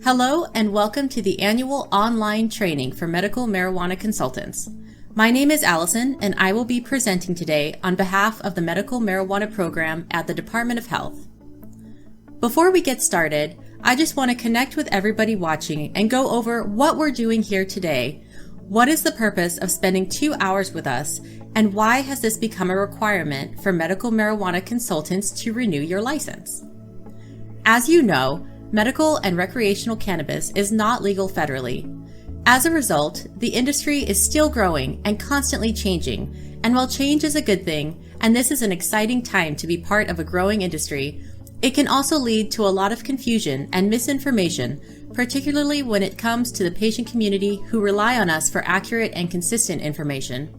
Hello and welcome to the annual online training for medical marijuana consultants. My name is Allison and I will be presenting today on behalf of the Medical Marijuana Program at the Department of Health. Before we get started, I just want to connect with everybody watching and go over what we're doing here today. What is the purpose of spending 2 hours with us, and why has this become a requirement for medical marijuana consultants to renew your license? As you know, medical and recreational cannabis is not legal federally. As a result, the industry is still growing and constantly changing, and while change is a good thing, and this is an exciting time to be part of a growing industry, it can also lead to a lot of confusion and misinformation, particularly when it comes to the patient community who rely on us for accurate and consistent information.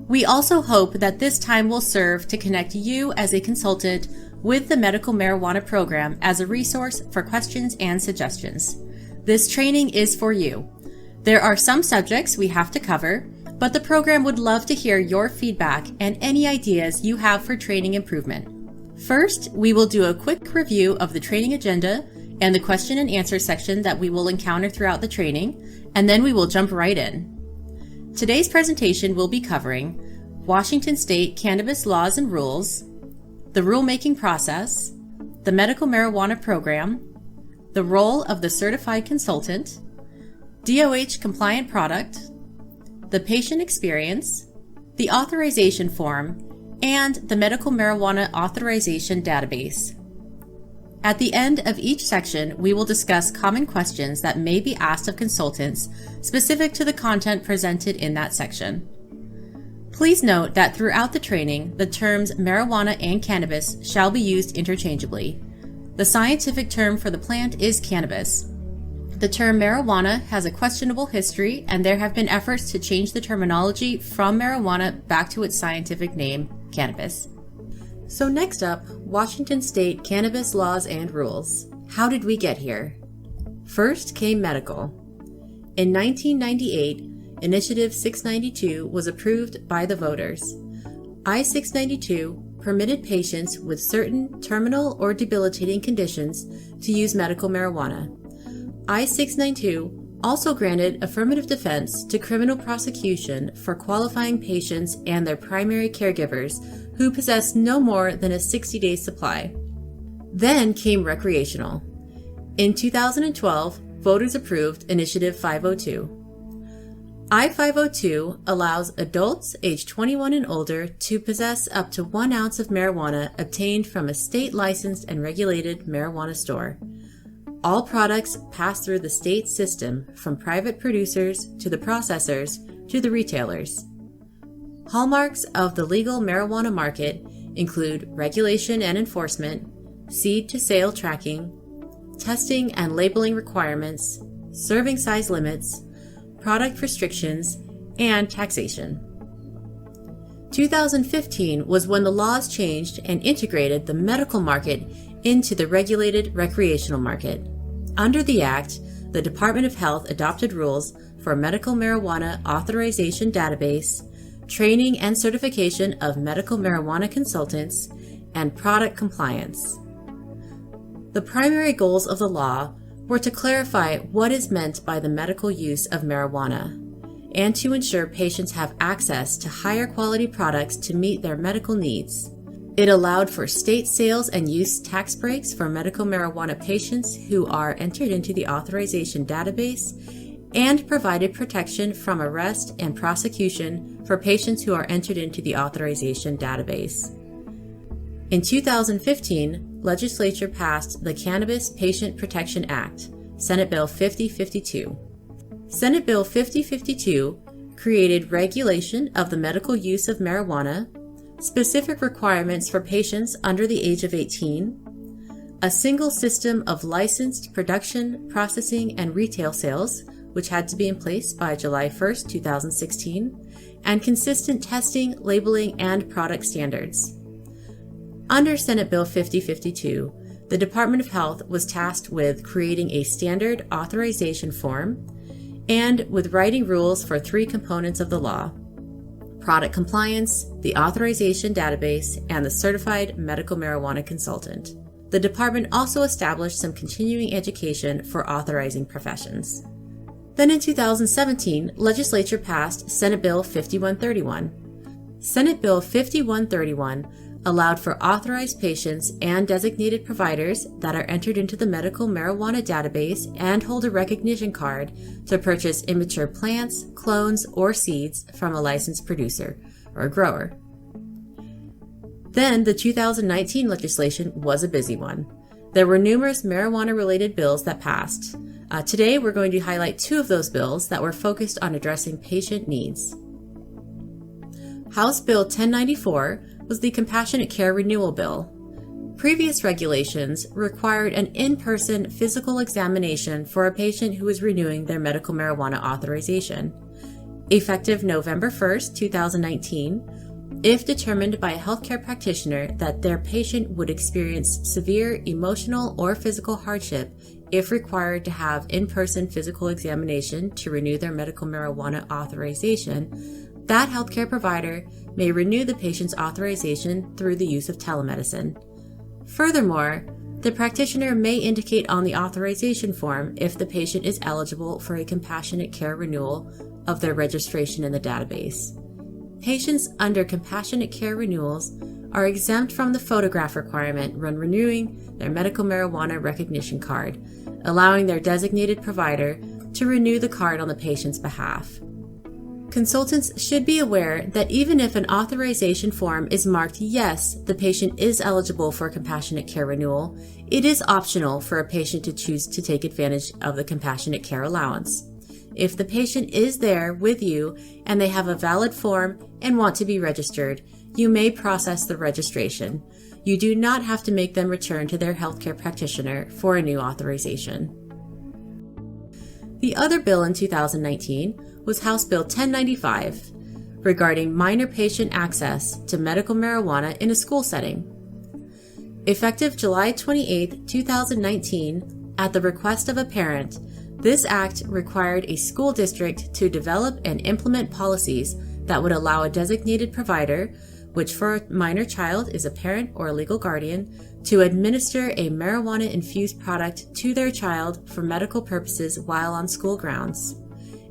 We also hope that this time will serve to connect you as a consultant with the Medical Marijuana Program as a resource for questions and suggestions. This training is for you. There are some subjects we have to cover, but the program would love to hear your feedback and any ideas you have for training improvement. First, we will do a quick review of the training agenda and the question and answer section that we will encounter throughout the training, and then we will jump right in. Today's presentation will be covering Washington State cannabis laws and rules, the rulemaking process, the Medical Marijuana Program, the role of the certified consultant, DOH compliant product, the patient experience, the authorization form, and the Medical Marijuana Authorization Database. At the end of each section, we will discuss common questions that may be asked of consultants specific to the content presented in that section. Please note that throughout the training, the terms marijuana and cannabis shall be used interchangeably. The scientific term for the plant is cannabis. The term marijuana has a questionable history, and there have been efforts to change the terminology from marijuana back to its scientific name, cannabis. So next up, Washington State cannabis laws and rules. How did we get here? First came medical. In 1998, Initiative 692 was approved by the voters. I-692 permitted patients with certain terminal or debilitating conditions to use medical marijuana. I-692 also granted affirmative defense to criminal prosecution for qualifying patients and their primary caregivers who possessed no more than a 60-day supply. Then came recreational. In 2012, voters approved Initiative 502. I-502 allows adults age 21 and older to possess up to 1 ounce of marijuana obtained from a state-licensed and regulated marijuana store. All products pass through the state system, from private producers to the processors to the retailers. Hallmarks of the legal marijuana market include regulation and enforcement, seed-to-sale tracking, testing and labeling requirements, serving size limits, product restrictions, and taxation. 2015 was when the laws changed and integrated the medical market into the regulated recreational market. Under the Act, the Department of Health adopted rules for a medical marijuana authorization database, training and certification of medical marijuana consultants, and product compliance. The primary goals of the law were to clarify what is meant by the medical use of marijuana, and to ensure patients have access to higher quality products to meet their medical needs. It allowed for state sales and use tax breaks for medical marijuana patients who are entered into the authorization database, and provided protection from arrest and prosecution for patients who are entered into the authorization database. In 2015, legislature passed the Cannabis Patient Protection Act, Senate Bill 5052. Senate Bill 5052 created regulation of the medical use of marijuana, specific requirements for patients under the age of 18, a single system of licensed production, processing, and retail sales, which had to be in place by July 1, 2016, and consistent testing, labeling, and product standards. Under Senate Bill 5052, the Department of Health was tasked with creating a standard authorization form and with writing rules for 3 components of the law: product compliance, the authorization database, and the certified medical marijuana consultant. the department also established some continuing education for authorizing professions. Then in 2017, legislature passed Senate Bill 5131. Senate Bill 5131 allowed for authorized patients and designated providers that are entered into the medical marijuana database and hold a recognition card to purchase immature plants, clones, or seeds from a licensed producer or grower. Then the 2019 legislation was a busy one. There were numerous marijuana-related bills that passed. Today, we're going to highlight two of those bills that were focused on addressing patient needs. House Bill 1094 was the Compassionate Care Renewal Bill. Previous regulations required an in-person physical examination for a patient who was renewing their medical marijuana authorization. Effective November 1st, 2019, if determined by a healthcare practitioner that their patient would experience severe emotional or physical hardship if required to have in-person physical examination to renew their medical marijuana authorization, that healthcare provider may renew the patient's authorization through the use of telemedicine. Furthermore, the practitioner may indicate on the authorization form if the patient is eligible for a compassionate care renewal of their registration in the database. Patients under compassionate care renewals are exempt from the photograph requirement when renewing their medical marijuana recognition card, allowing their designated provider to renew the card on the patient's behalf. Consultants should be aware that even if an authorization form is marked yes, the patient is eligible for compassionate care renewal, it is optional for a patient to choose to take advantage of the compassionate care allowance. If the patient is there with you and they have a valid form and want to be registered, you may process the registration. You do not have to make them return to their healthcare practitioner for a new authorization. The other bill in 2019 was House Bill 1095, regarding minor patient access to medical marijuana in a school setting. Effective July 28, 2019, at the request of a parent, this act required a school district to develop and implement policies that would allow a designated provider, which for a minor child is a parent or a legal guardian, to administer a marijuana-infused product to their child for medical purposes while on school grounds.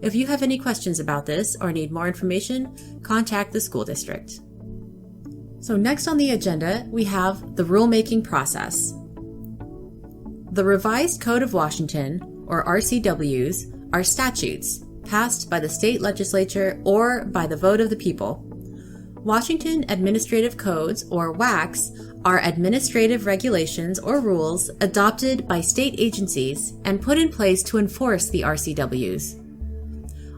If you have any questions about this or need more information, contact the school district. So next on the agenda, we have the rulemaking process. The Revised Code of Washington, or RCWs, are statutes passed by the state legislature or by the vote of the people. Washington Administrative Codes, or WACs, are administrative regulations or rules adopted by state agencies and put in place to enforce the RCWs.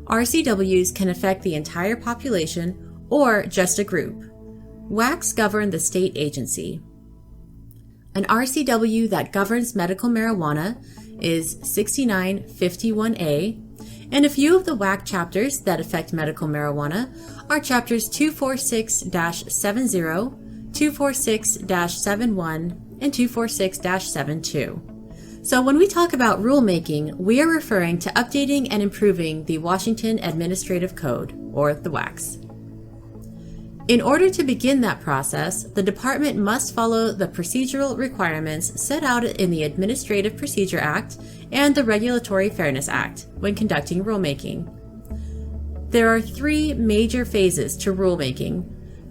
RCWs can affect the entire population or just a group. WACs govern the state agency. An RCW that governs medical marijuana is 6951A, and a few of the WAC chapters that affect medical marijuana are chapters 246-70, 246-71, and 246-72. So when we talk about rulemaking, we are referring to updating and improving the Washington Administrative Code, or the WACs. In order to begin that process, the department must follow the procedural requirements set out in the Administrative Procedure Act and the Regulatory Fairness Act when conducting rulemaking. There are three major phases to rulemaking.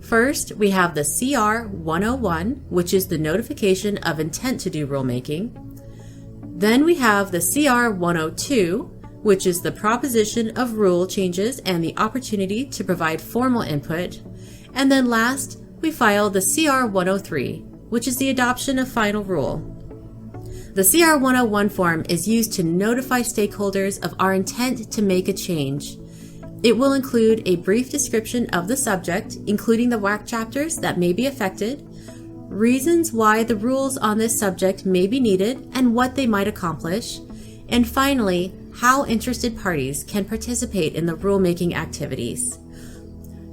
First, we have the CR 101, which is the notification of intent to do rulemaking. Then we have the CR 102, which is the proposition of rule changes and the opportunity to provide formal input. And then last, we file the CR 103, which is the adoption of final rule. The CR 101 form is used to notify stakeholders of our intent to make a change. It will include a brief description of the subject, including the WAC chapters that may be affected, reasons why the rules on this subject may be needed and what they might accomplish, and finally, how interested parties can participate in the rulemaking activities.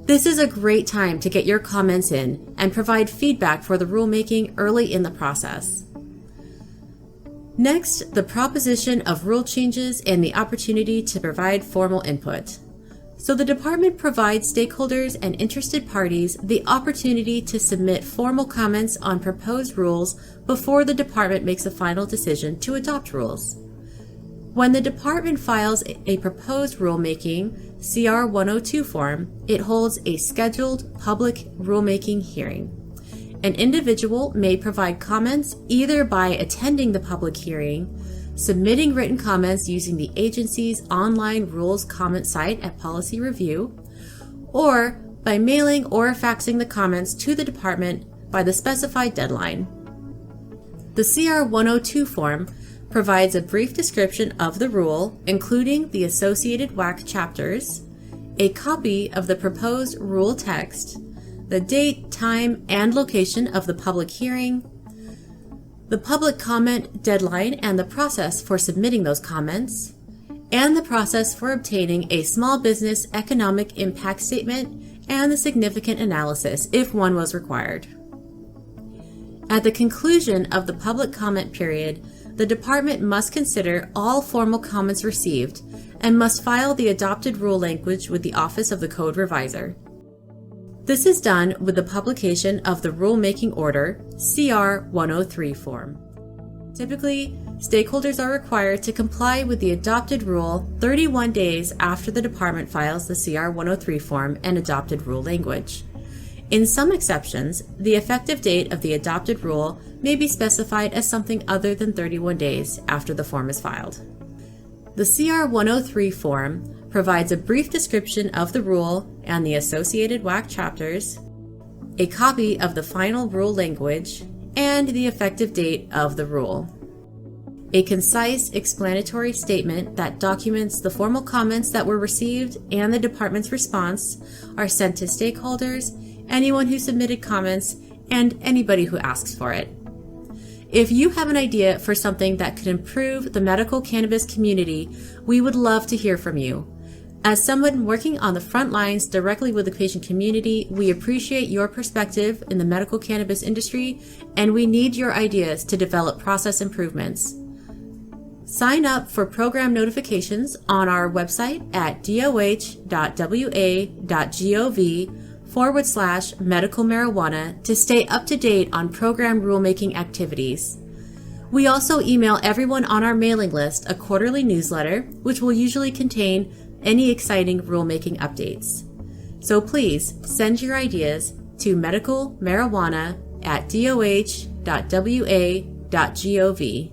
This is a great time to get your comments in and provide feedback for the rulemaking early in the process. Next, the proposition of rule changes and the opportunity to provide formal input. So the department provides stakeholders and interested parties the opportunity to submit formal comments on proposed rules before the department makes a final decision to adopt rules. When the department files a proposed rulemaking CR 102 form, it holds a scheduled public rulemaking hearing. An individual may provide comments either by attending the public hearing, submitting written comments using the agency's online rules comment site at Policy Review, or by mailing or faxing the comments to the department by the specified deadline. The CR 102 form provides a brief description of the rule, including the associated WAC chapters, a copy of the proposed rule text, the date, time, and location of the public hearing, the public comment deadline and the process for submitting those comments, and the process for obtaining a small business economic impact statement and the significant analysis if one was required. At the conclusion of the public comment period, the department must consider all formal comments received and must file the adopted rule language with the Office of the Code Reviser. This is done with the publication of the Rulemaking Order CR 103 form. Typically, stakeholders are required to comply with the adopted rule 31 days after the department files the CR 103 form and adopted rule language. In some exceptions, the effective date of the adopted rule may be specified as something other than 31 days after the form is filed. The CR 103 form provides a brief description of the rule and the associated WAC chapters, a copy of the final rule language, and the effective date of the rule. A concise explanatory statement that documents the formal comments that were received and the department's response are sent to stakeholders, anyone who submitted comments, and anybody who asks for it. If you have an idea for something that could improve the medical cannabis community, we would love to hear from you. As someone working on the front lines directly with the patient community, we appreciate your perspective in the medical cannabis industry, and we need your ideas to develop process improvements. Sign up for program notifications on our website at doh.wa.gov/medical marijuana to stay up to date on program rulemaking activities. We also email everyone on our mailing list a quarterly newsletter, which will usually contain any exciting rulemaking updates. So please send your ideas to medicalmarijuana@doh.wa.gov.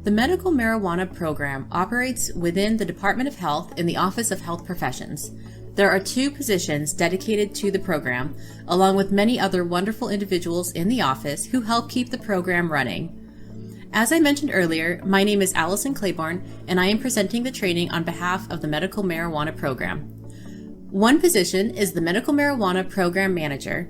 The Medical Marijuana Program operates within the Department of Health in the Office of Health Professions. There are 2 positions dedicated to the program, along with many other wonderful individuals in the office who help keep the program running. As I mentioned earlier, my name is Allison Claiborne, and I am presenting the training on behalf of the Medical Marijuana Program. One position is the Medical Marijuana Program Manager.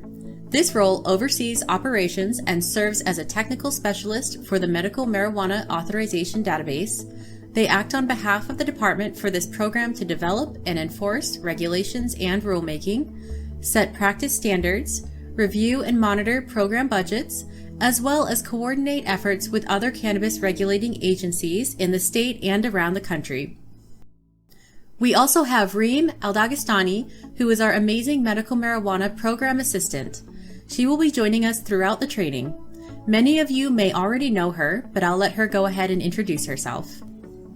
This role oversees operations and serves as a technical specialist for the Medical Marijuana Authorization Database. They act on behalf of the department for this program to develop and enforce regulations and rulemaking, set practice standards, review and monitor program budgets, as well as coordinate efforts with other cannabis regulating agencies in the state and around the country. We also have Reem Aldagistani, who is our amazing medical marijuana program assistant. She will be joining us throughout the training. Many of you may already know her, but I'll let her go ahead and introduce herself.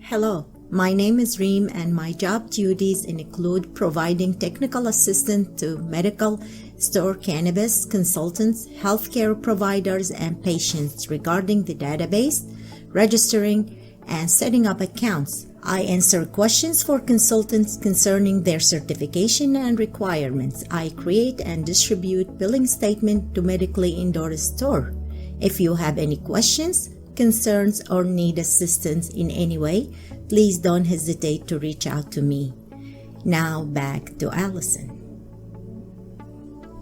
Hello, my name is Reem, and my job duties include providing technical assistance to medical store cannabis consultants, healthcare providers, and patients regarding the database, registering, and setting up accounts. I answer questions for consultants concerning their certification and requirements. I create and distribute billing statement to medically endorsed store. If you have any questions, concerns, or need assistance in any way, please don't hesitate to reach out to me. Now back to Allison.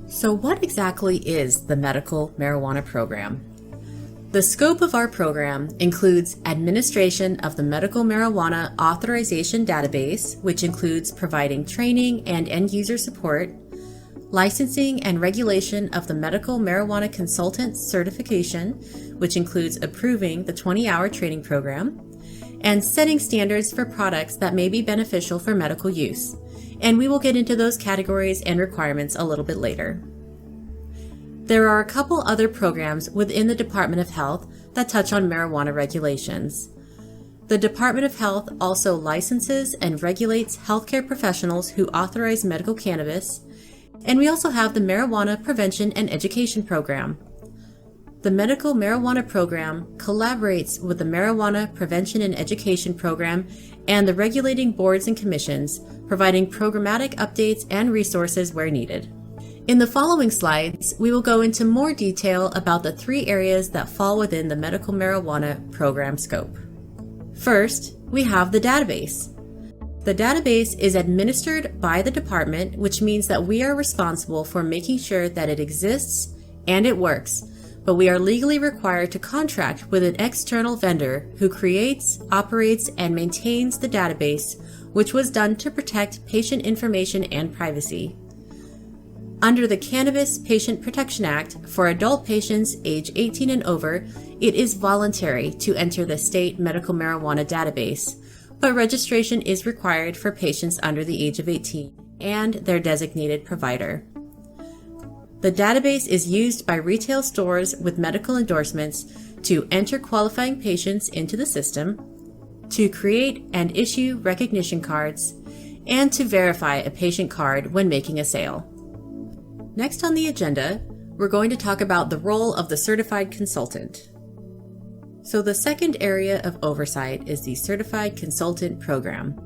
So what exactly is the Medical Marijuana Program? The scope of our program includes administration of the Medical Marijuana Authorization Database, which includes providing training and end-user support, licensing and regulation of the Medical Marijuana Consultant Certification, which includes approving the 20-hour training program, and setting standards for products that may be beneficial for medical use. and we will get into those categories and requirements a little bit later. There are a couple other programs within the Department of Health that touch on marijuana regulations. The Department of Health also licenses and regulates healthcare professionals who authorize medical cannabis, and we also have the Marijuana Prevention and Education Program. The Medical Marijuana Program collaborates with the Marijuana Prevention and Education Program and the regulating boards and commissions, providing programmatic updates and resources where needed. In the following slides, we will go into more detail about the 3 areas that fall within the Medical Marijuana Program scope. First, we have the database. The database is administered by the department, which means that we are responsible for making sure that it exists and it works, but we are legally required to contract with an external vendor who creates, operates, and maintains the database, which was done to protect patient information and privacy. Under the Cannabis Patient Protection Act, for adult patients age 18 and over, it is voluntary to enter the state medical marijuana database, but registration is required for patients under the age of 18 and their designated provider. The database is used by retail stores with medical endorsements to enter qualifying patients into the system, to create and issue recognition cards, and to verify a patient card when making a sale. Next on the agenda, we're going to talk about the role of the certified consultant. So the second area of oversight is the Certified Consultant Program.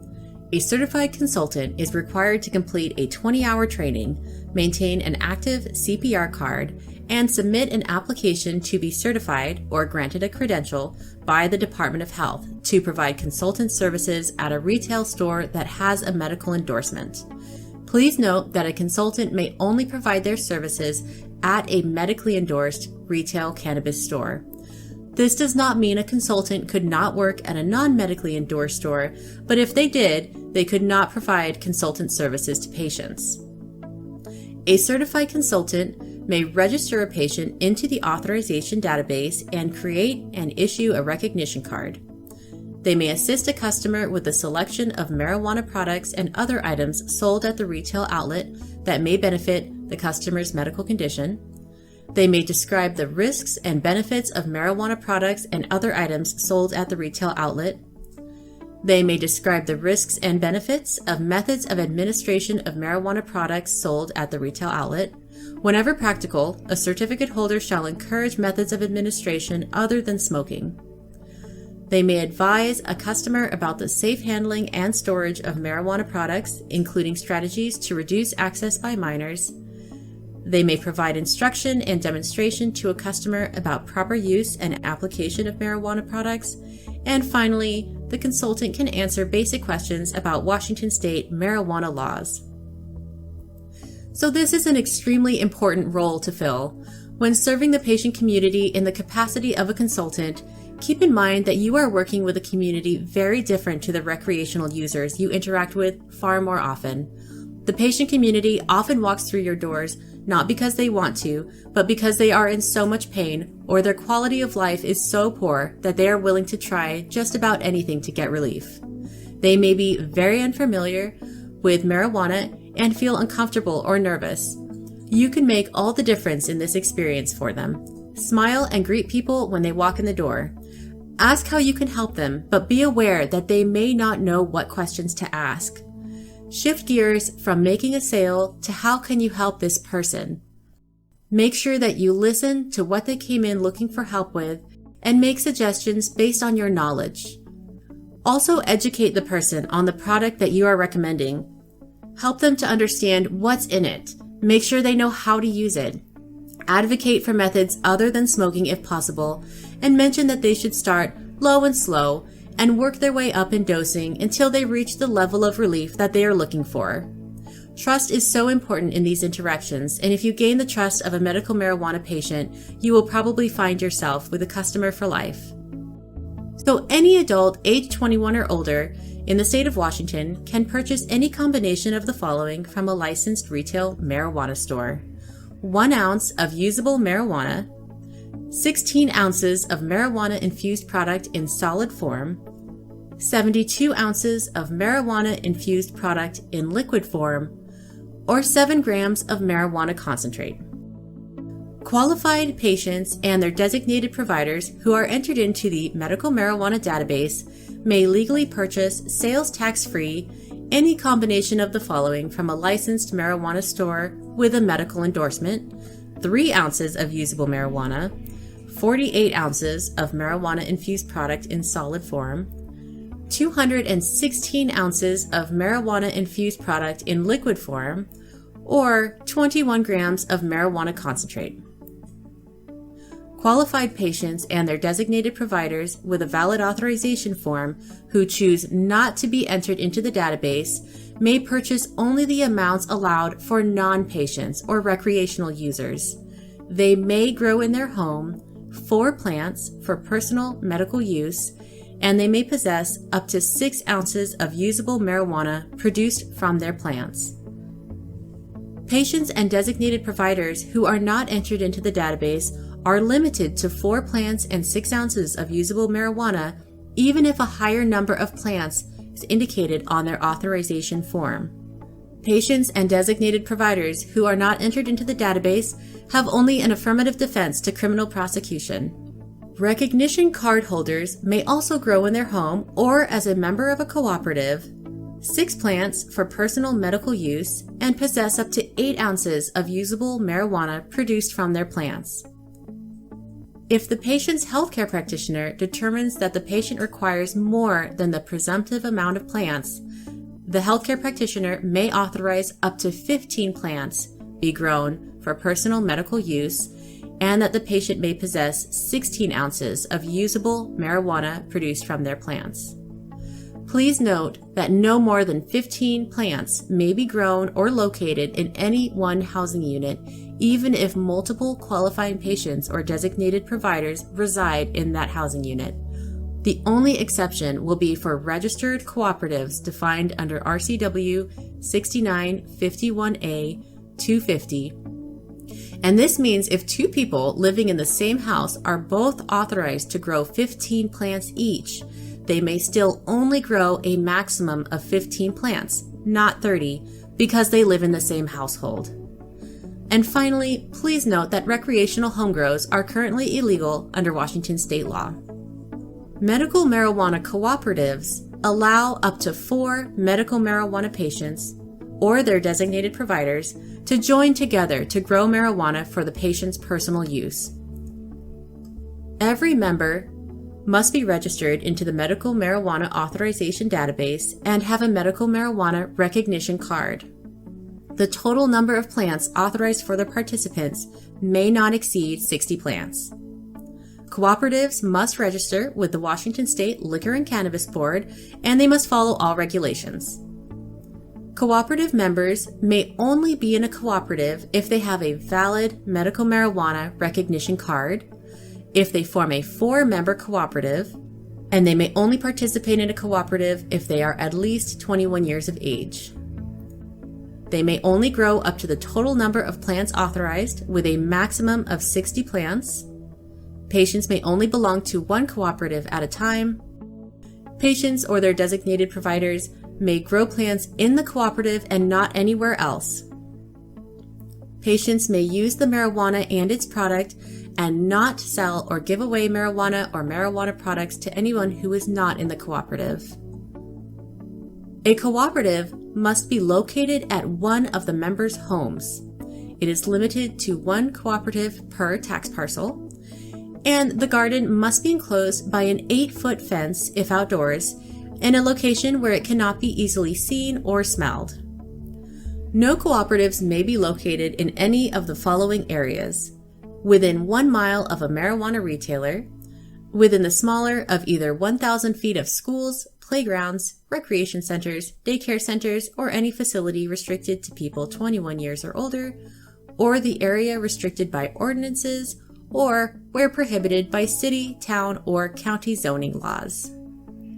A certified consultant is required to complete a 20-hour training, maintain an active CPR card, and submit an application to be certified or granted a credential by the Department of Health to provide consultant services at a retail store that has a medical endorsement. Please note that a consultant may only provide their services at a medically endorsed retail cannabis store. This does not mean a consultant could not work at a non-medically endorsed store, but if they did, they could not provide consultant services to patients. A certified consultant may register a patient into the authorization database and create and issue a recognition card. They may assist a customer with the selection of marijuana products and other items sold at the retail outlet that may benefit the customer's medical condition. They may describe the risks and benefits of marijuana products and other items sold at the retail outlet. They may describe the risks and benefits of methods of administration of marijuana products sold at the retail outlet. Whenever practical, a certificate holder shall encourage methods of administration other than smoking. They may advise a customer about the safe handling and storage of marijuana products, including strategies to reduce access by minors. They may provide instruction and demonstration to a customer about proper use and application of marijuana products. And finally, the consultant can answer basic questions about Washington state marijuana laws. So this is an extremely important role to fill. When serving the patient community in the capacity of a consultant, keep in mind that you are working with a community very different to the recreational users you interact with far more often. The patient community often walks through your doors not because they want to, but because they are in so much pain or their quality of life is so poor that they are willing to try just about anything to get relief. They may be very unfamiliar with marijuana and feel uncomfortable or nervous. You can make all the difference in this experience for them. Smile and greet people when they walk in the door. Ask how you can help them, but be aware that they may not know what questions to ask. Shift gears from making a sale to how can you help this person. Make sure that you listen to what they came in looking for help with and make suggestions based on your knowledge. Also educate the person on the product that you are recommending. Help them to understand what's in it. Make sure they know how to use it. Advocate for methods other than smoking if possible, and mention that they should start low and slow and work their way up in dosing until they reach the level of relief that they are looking for. Trust is so important in these interactions, and if you gain the trust of a medical marijuana patient, you will probably find yourself with a customer for life. So any adult age 21 or older in the state of Washington can purchase any combination of the following from a licensed retail marijuana store: 1 ounce of usable marijuana, 16 ounces of marijuana-infused product in solid form, 72 ounces of marijuana-infused product in liquid form, or 7 grams of marijuana concentrate. Qualified patients and their designated providers who are entered into the medical marijuana database may legally purchase sales tax-free any combination of the following from a licensed marijuana store with a medical endorsement: 3 ounces of usable marijuana, 48 ounces of marijuana-infused product in solid form, 216 ounces of marijuana-infused product in liquid form, or 21 grams of marijuana concentrate. Qualified patients and their designated providers with a valid authorization form who choose not to be entered into the database may purchase only the amounts allowed for non-patients or recreational users. They may grow in their home 4 plants for personal medical use, and they may possess up to 6 ounces of usable marijuana produced from their plants. Patients and designated providers who are not entered into the database are limited to 4 plants and 6 ounces of usable marijuana, even if a higher number of plants is indicated on their authorization form. Patients and designated providers who are not entered into the database have only an affirmative defense to criminal prosecution. Recognition card holders may also grow in their home or as a member of a cooperative 6 plants for personal medical use and possess up to 8 ounces of usable marijuana produced from their plants. If the patient's healthcare practitioner determines that the patient requires more than the presumptive amount of plants, the healthcare practitioner may authorize up to 15 plants be grown for personal medical use, and that the patient may possess 16 ounces of usable marijuana produced from their plants. Please note that no more than 15 plants may be grown or located in any one housing unit, even if multiple qualifying patients or designated providers reside in that housing unit. The only exception will be for registered cooperatives defined under RCW 6951A 250. And this means if 2 people living in the same house are both authorized to grow 15 plants each, they may still only grow a maximum of 15 plants, not 30, because they live in the same household. And finally, please note that recreational home grows are currently illegal under Washington state law. Medical marijuana cooperatives allow up to 4 medical marijuana patients or their designated providers to join together to grow marijuana for the patient's personal use. Every member must be registered into the Medical Marijuana Authorization Database and have a medical marijuana recognition card. The total number of plants authorized for the participants may not exceed 60 plants. Cooperatives must register with the Washington State Liquor and Cannabis Board, and they must follow all regulations. Cooperative members may only be in a cooperative if they have a valid medical marijuana recognition card, if they form a 4-member cooperative, and they may only participate in a cooperative if they are at least 21 years of age. They may only grow up to the total number of plants authorized with a maximum of 60 plants. Patients may only belong to one cooperative at a time. Patients or their designated providers may grow plants in the cooperative and not anywhere else. Patients may use the marijuana and its product and not sell or give away marijuana or marijuana products to anyone who is not in the cooperative. A cooperative must be located at one of the members' homes. It is limited to 1 cooperative per tax parcel, and the garden must be enclosed by an 8-foot fence if outdoors, in a location where it cannot be easily seen or smelled. No cooperatives may be located in any of the following areas: within 1 mile of a marijuana retailer, within the smaller of either 1,000 feet of schools, playgrounds, recreation centers, daycare centers, or any facility restricted to people 21 years or older, or the area restricted by ordinances, or where prohibited by city, town, or county zoning laws.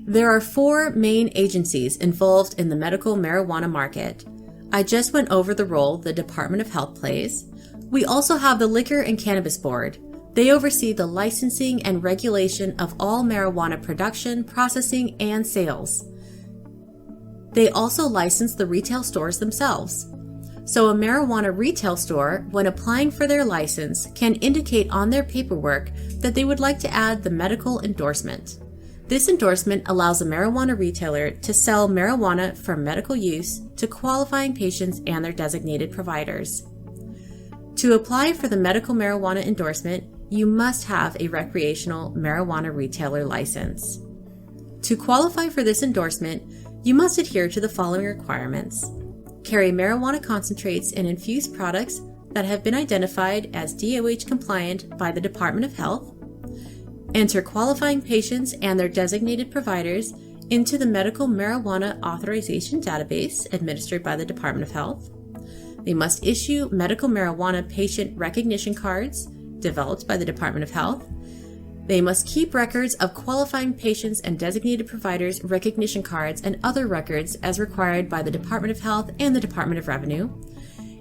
There are 4 main agencies involved in the medical marijuana market. I just went over the role the Department of Health plays. We also have the Liquor and Cannabis Board. They oversee the licensing and regulation of all marijuana production, processing, and sales. They also license the retail stores themselves. So a marijuana retail store, when applying for their license, can indicate on their paperwork that they would like to add the medical endorsement. This endorsement allows a marijuana retailer to sell marijuana for medical use to qualifying patients and their designated providers. To apply for the medical marijuana endorsement, you must have a recreational marijuana retailer license. To qualify for this endorsement, you must adhere to the following requirements: carry marijuana concentrates and infused products that have been identified as DOH compliant by the Department of Health, enter qualifying patients and their designated providers into the medical marijuana authorization database administered by the Department of Health. They must issue medical marijuana patient recognition cards developed by the Department of Health. They must keep records of qualifying patients and designated providers' recognition cards and other records as required by the Department of Health and the Department of Revenue.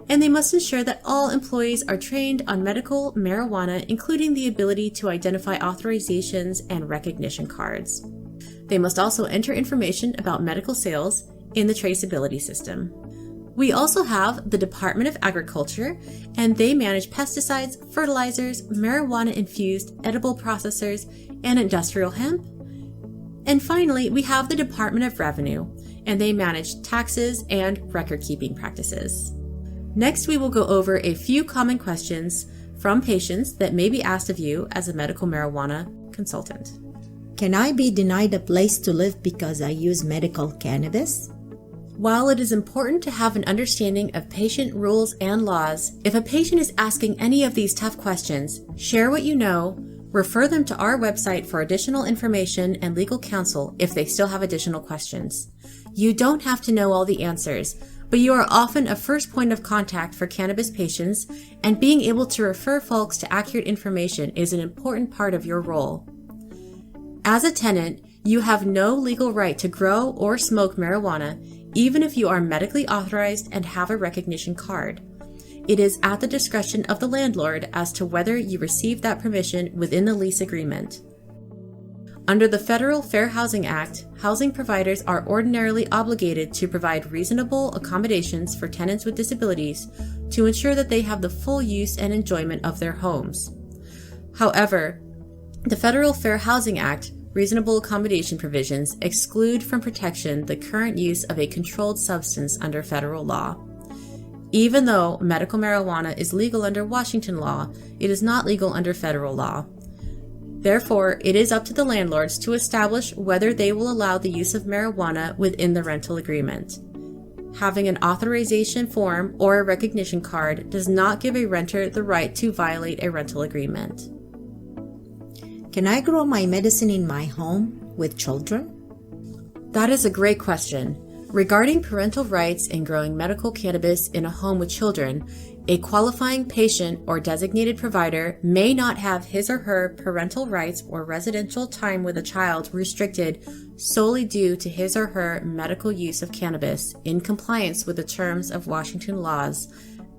And they must ensure that all employees are trained on medical marijuana, including the ability to identify authorizations and recognition cards. They must also enter information about medical sales in the traceability system. We also have the Department of Agriculture, and they manage pesticides, fertilizers, marijuana-infused edible processors, and industrial hemp. And finally, we have the Department of Revenue, and they manage taxes and record-keeping practices. Next, we will go over a few common questions from patients that may be asked of you as a medical marijuana consultant. Can I be denied a place to live because I use medical cannabis? While it is important to have an understanding of patient rules and laws, if a patient is asking any of these tough questions, share what you know, refer them to our website for additional information and legal counsel if they still have additional questions. You don't have to know all the answers, but you are often a first point of contact for cannabis patients, and being able to refer folks to accurate information is an important part of your role. As a tenant, you have no legal right to grow or smoke marijuana, even if you are medically authorized and have a recognition card. It is at the discretion of the landlord as to whether you receive that permission within the lease agreement. Under the Federal Fair Housing Act, housing providers are ordinarily obligated to provide reasonable accommodations for tenants with disabilities to ensure that they have the full use and enjoyment of their homes. However, the Federal Fair Housing Act reasonable accommodation provisions exclude from protection the current use of a controlled substance under federal law. Even though medical marijuana is legal under Washington law, it is not legal under federal law. Therefore, it is up to the landlords to establish whether they will allow the use of marijuana within the rental agreement. Having an authorization form or a recognition card does not give a renter the right to violate a rental agreement. Can I grow my medicine in my home with children? That is a great question. Regarding parental rights in growing medical cannabis in a home with children, a qualifying patient or designated provider may not have his or her parental rights or residential time with a child restricted solely due to his or her medical use of cannabis in compliance with the terms of Washington laws,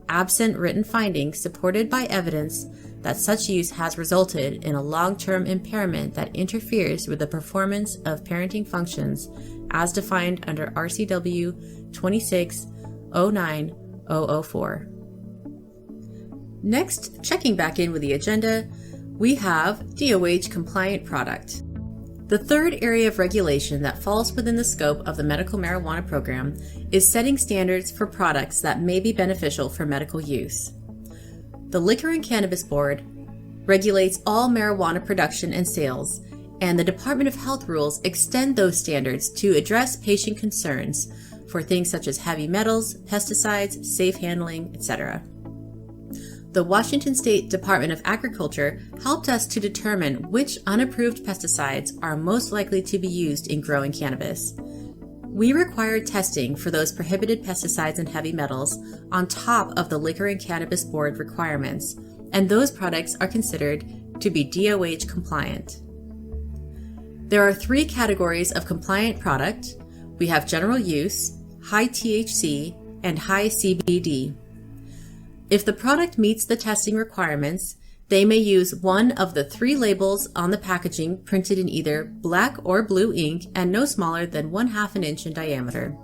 absent written findings supported by evidence that such use has resulted in a long-term impairment that interferes with the performance of parenting functions as defined under RCW 2609-004. Next, checking back in with the agenda, we have DOH compliant product. The third area of regulation that falls within the scope of the medical marijuana program is setting standards for products that may be beneficial for medical use. The Liquor and Cannabis Board regulates all marijuana production and sales, and the Department of Health rules extend those standards to address patient concerns for things such as heavy metals, pesticides, safe handling, etc. The Washington State Department of Agriculture helped us to determine which unapproved pesticides are most likely to be used in growing cannabis. We required testing for those prohibited pesticides and heavy metals on top of the Liquor and Cannabis Board requirements, and those products are considered to be DOH compliant. There are three categories of compliant product. We have general use, high THC, and high CBD. If the product meets the testing requirements, They may use one of the 3 labels on the packaging printed in either black or blue ink and no smaller than 1/2 an inch in diameter.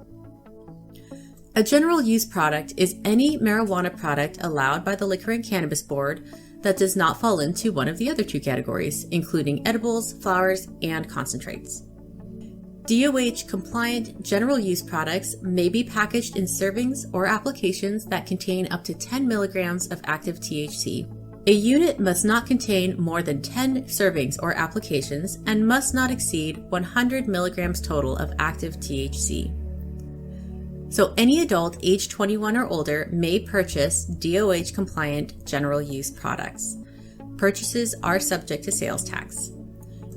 A general use product is any marijuana product allowed by the Liquor and Cannabis Board that does not fall into one of the other 2 categories, including edibles, flowers, and concentrates. DOH compliant general use products may be packaged in servings or applications that contain up to 10 milligrams of active THC. A unit must not contain more than 10 servings or applications and must not exceed 100 milligrams total of active THC. So any adult age 21 or older may purchase DOH compliant general use products. Purchases are subject to sales tax.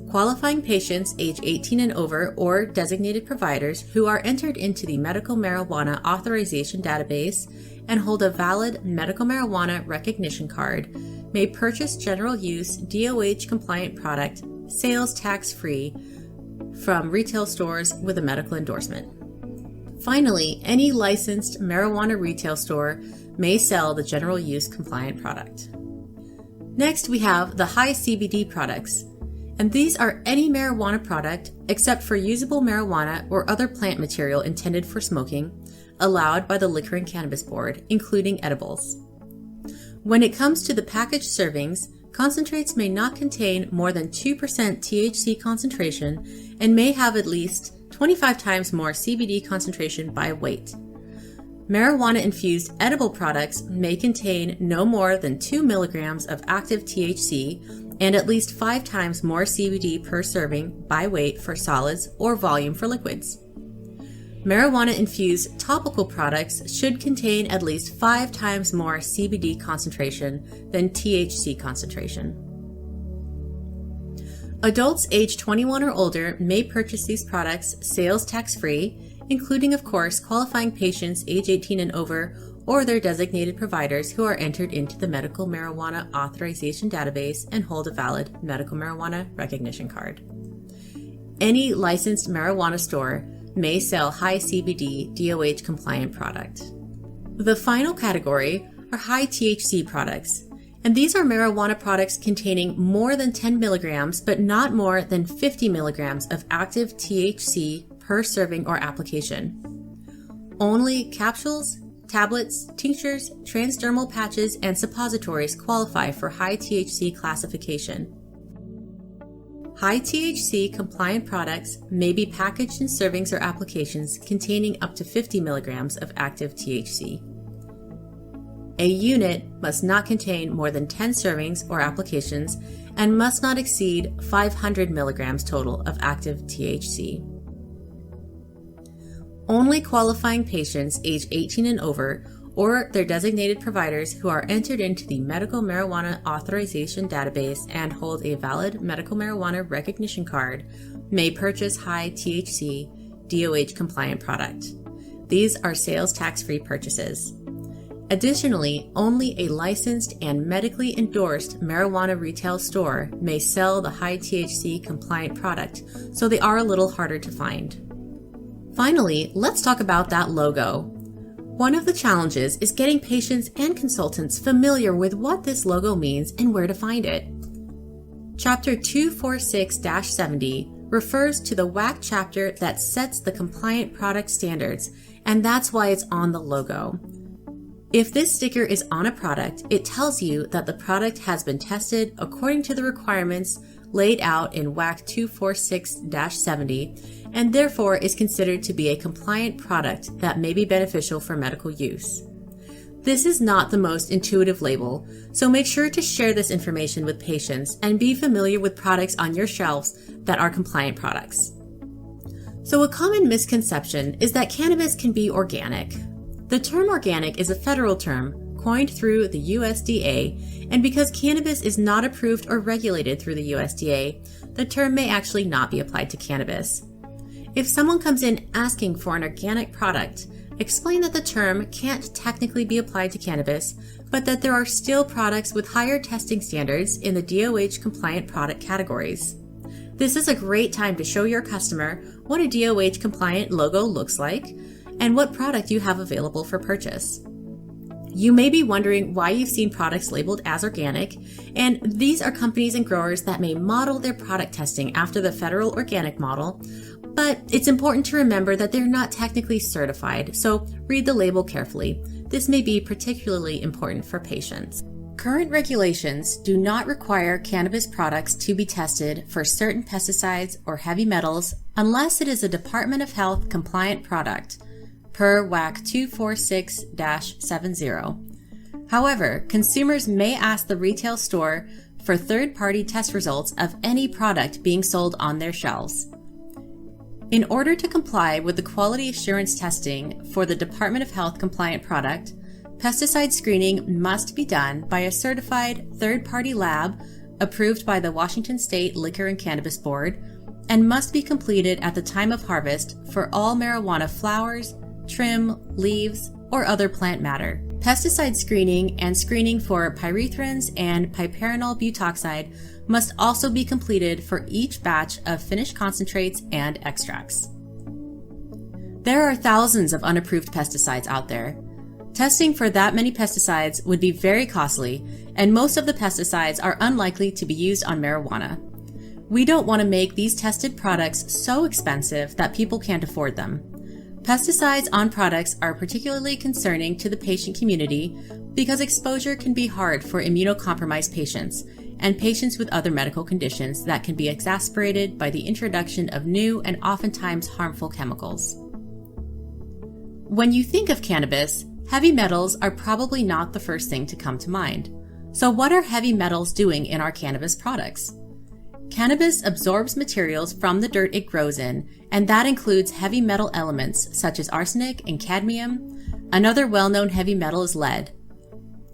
Qualifying patients age 18 and over or designated providers who are entered into the Medical Marijuana Authorization Database and hold a valid medical marijuana recognition card may purchase general use DOH compliant product sales tax free from retail stores with a medical endorsement. Finally, any licensed marijuana retail store may sell the general use compliant product. Next, we have the high CBD products, and these are any marijuana product except for usable marijuana or other plant material intended for smoking, allowed by the Liquor and Cannabis Board, including edibles. When it comes to the packaged servings, concentrates may not contain more than 2% THC concentration and may have at least 25 times more CBD concentration by weight. Marijuana-infused edible products may contain no more than 2 milligrams of active THC and at least 5 times more CBD per serving by weight for solids or volume for liquids. Marijuana-infused topical products should contain at least 5 times more CBD concentration than THC concentration. Adults age 21 or older may purchase these products sales tax-free, including, of course, qualifying patients age 18 and over or their designated providers who are entered into the Medical Marijuana Authorization Database and hold a valid medical marijuana recognition card. Any licensed marijuana store may sell high CBD DOH compliant product. The final category are high THC products, and these are marijuana products containing more than 10 milligrams but not more than 50 milligrams of active THC per serving or application. Only capsules, tablets, tinctures, transdermal patches, and suppositories qualify for high THC classification. High THC compliant products may be packaged in servings or applications containing up to 50 milligrams of active THC. A unit must not contain more than 10 servings or applications and must not exceed 500 milligrams total of active THC. Only qualifying patients age 18 and over or their designated providers who are entered into the Medical Marijuana Authorization Database and hold a valid medical marijuana recognition card may purchase high THC DOH compliant product. These are sales tax-free purchases. Additionally, only a licensed and medically endorsed marijuana retail store may sell the high THC compliant product, so they are a little harder to find. Finally, let's talk about that logo. One of the challenges is getting patients and consultants familiar with what this logo means and where to find it. Chapter 246-70 refers to the WAC chapter that sets the compliant product standards, and that's why it's on the logo. If this sticker is on a product, it tells you that the product has been tested according to the requirements laid out in WAC 246-70 and therefore is considered to be a compliant product that may be beneficial for medical use. This is not the most intuitive label, so make sure to share this information with patients and be familiar with products on your shelves that are compliant products. So a common misconception is that cannabis can be organic. The term organic is a federal term coined through the USDA, and because cannabis is not approved or regulated through the USDA, the term may actually not be applied to cannabis. If someone comes in asking for an organic product, explain that the term can't technically be applied to cannabis, but that there are still products with higher testing standards in the DOH compliant product categories. This is a great time to show your customer what a DOH compliant logo looks like and what product you have available for purchase. You may be wondering why you've seen products labeled as organic, and these are companies and growers that may model their product testing after the federal organic model, but it's important to remember that they're not technically certified, so read the label carefully. This may be particularly important for patients. Current regulations do not require cannabis products to be tested for certain pesticides or heavy metals unless it is a Department of Health compliant product, per WAC 246-70. However, consumers may ask the retail store for third-party test results of any product being sold on their shelves. In order to comply with the quality assurance testing for the Department of Health compliant product, pesticide screening must be done by a certified third-party lab approved by the Washington State Liquor and Cannabis Board and must be completed at the time of harvest for all marijuana flowers, trim, leaves, or other plant matter. Pesticide screening and screening for pyrethrins and piperenol butoxide must also be completed for each batch of finished concentrates and extracts. There are thousands of unapproved pesticides out there. Testing for that many pesticides would be very costly, and most of the pesticides are unlikely to be used on marijuana. We don't want to make these tested products so expensive that people can't afford them. Pesticides on products are particularly concerning to the patient community because exposure can be hard for immunocompromised patients and patients with other medical conditions that can be exacerbated by the introduction of new and oftentimes harmful chemicals. When you think of cannabis, heavy metals are probably not the first thing to come to mind. So what are heavy metals doing in our cannabis products? Cannabis absorbs materials from the dirt it grows in, and that includes heavy metal elements such as arsenic and cadmium. Another well-known heavy metal is lead.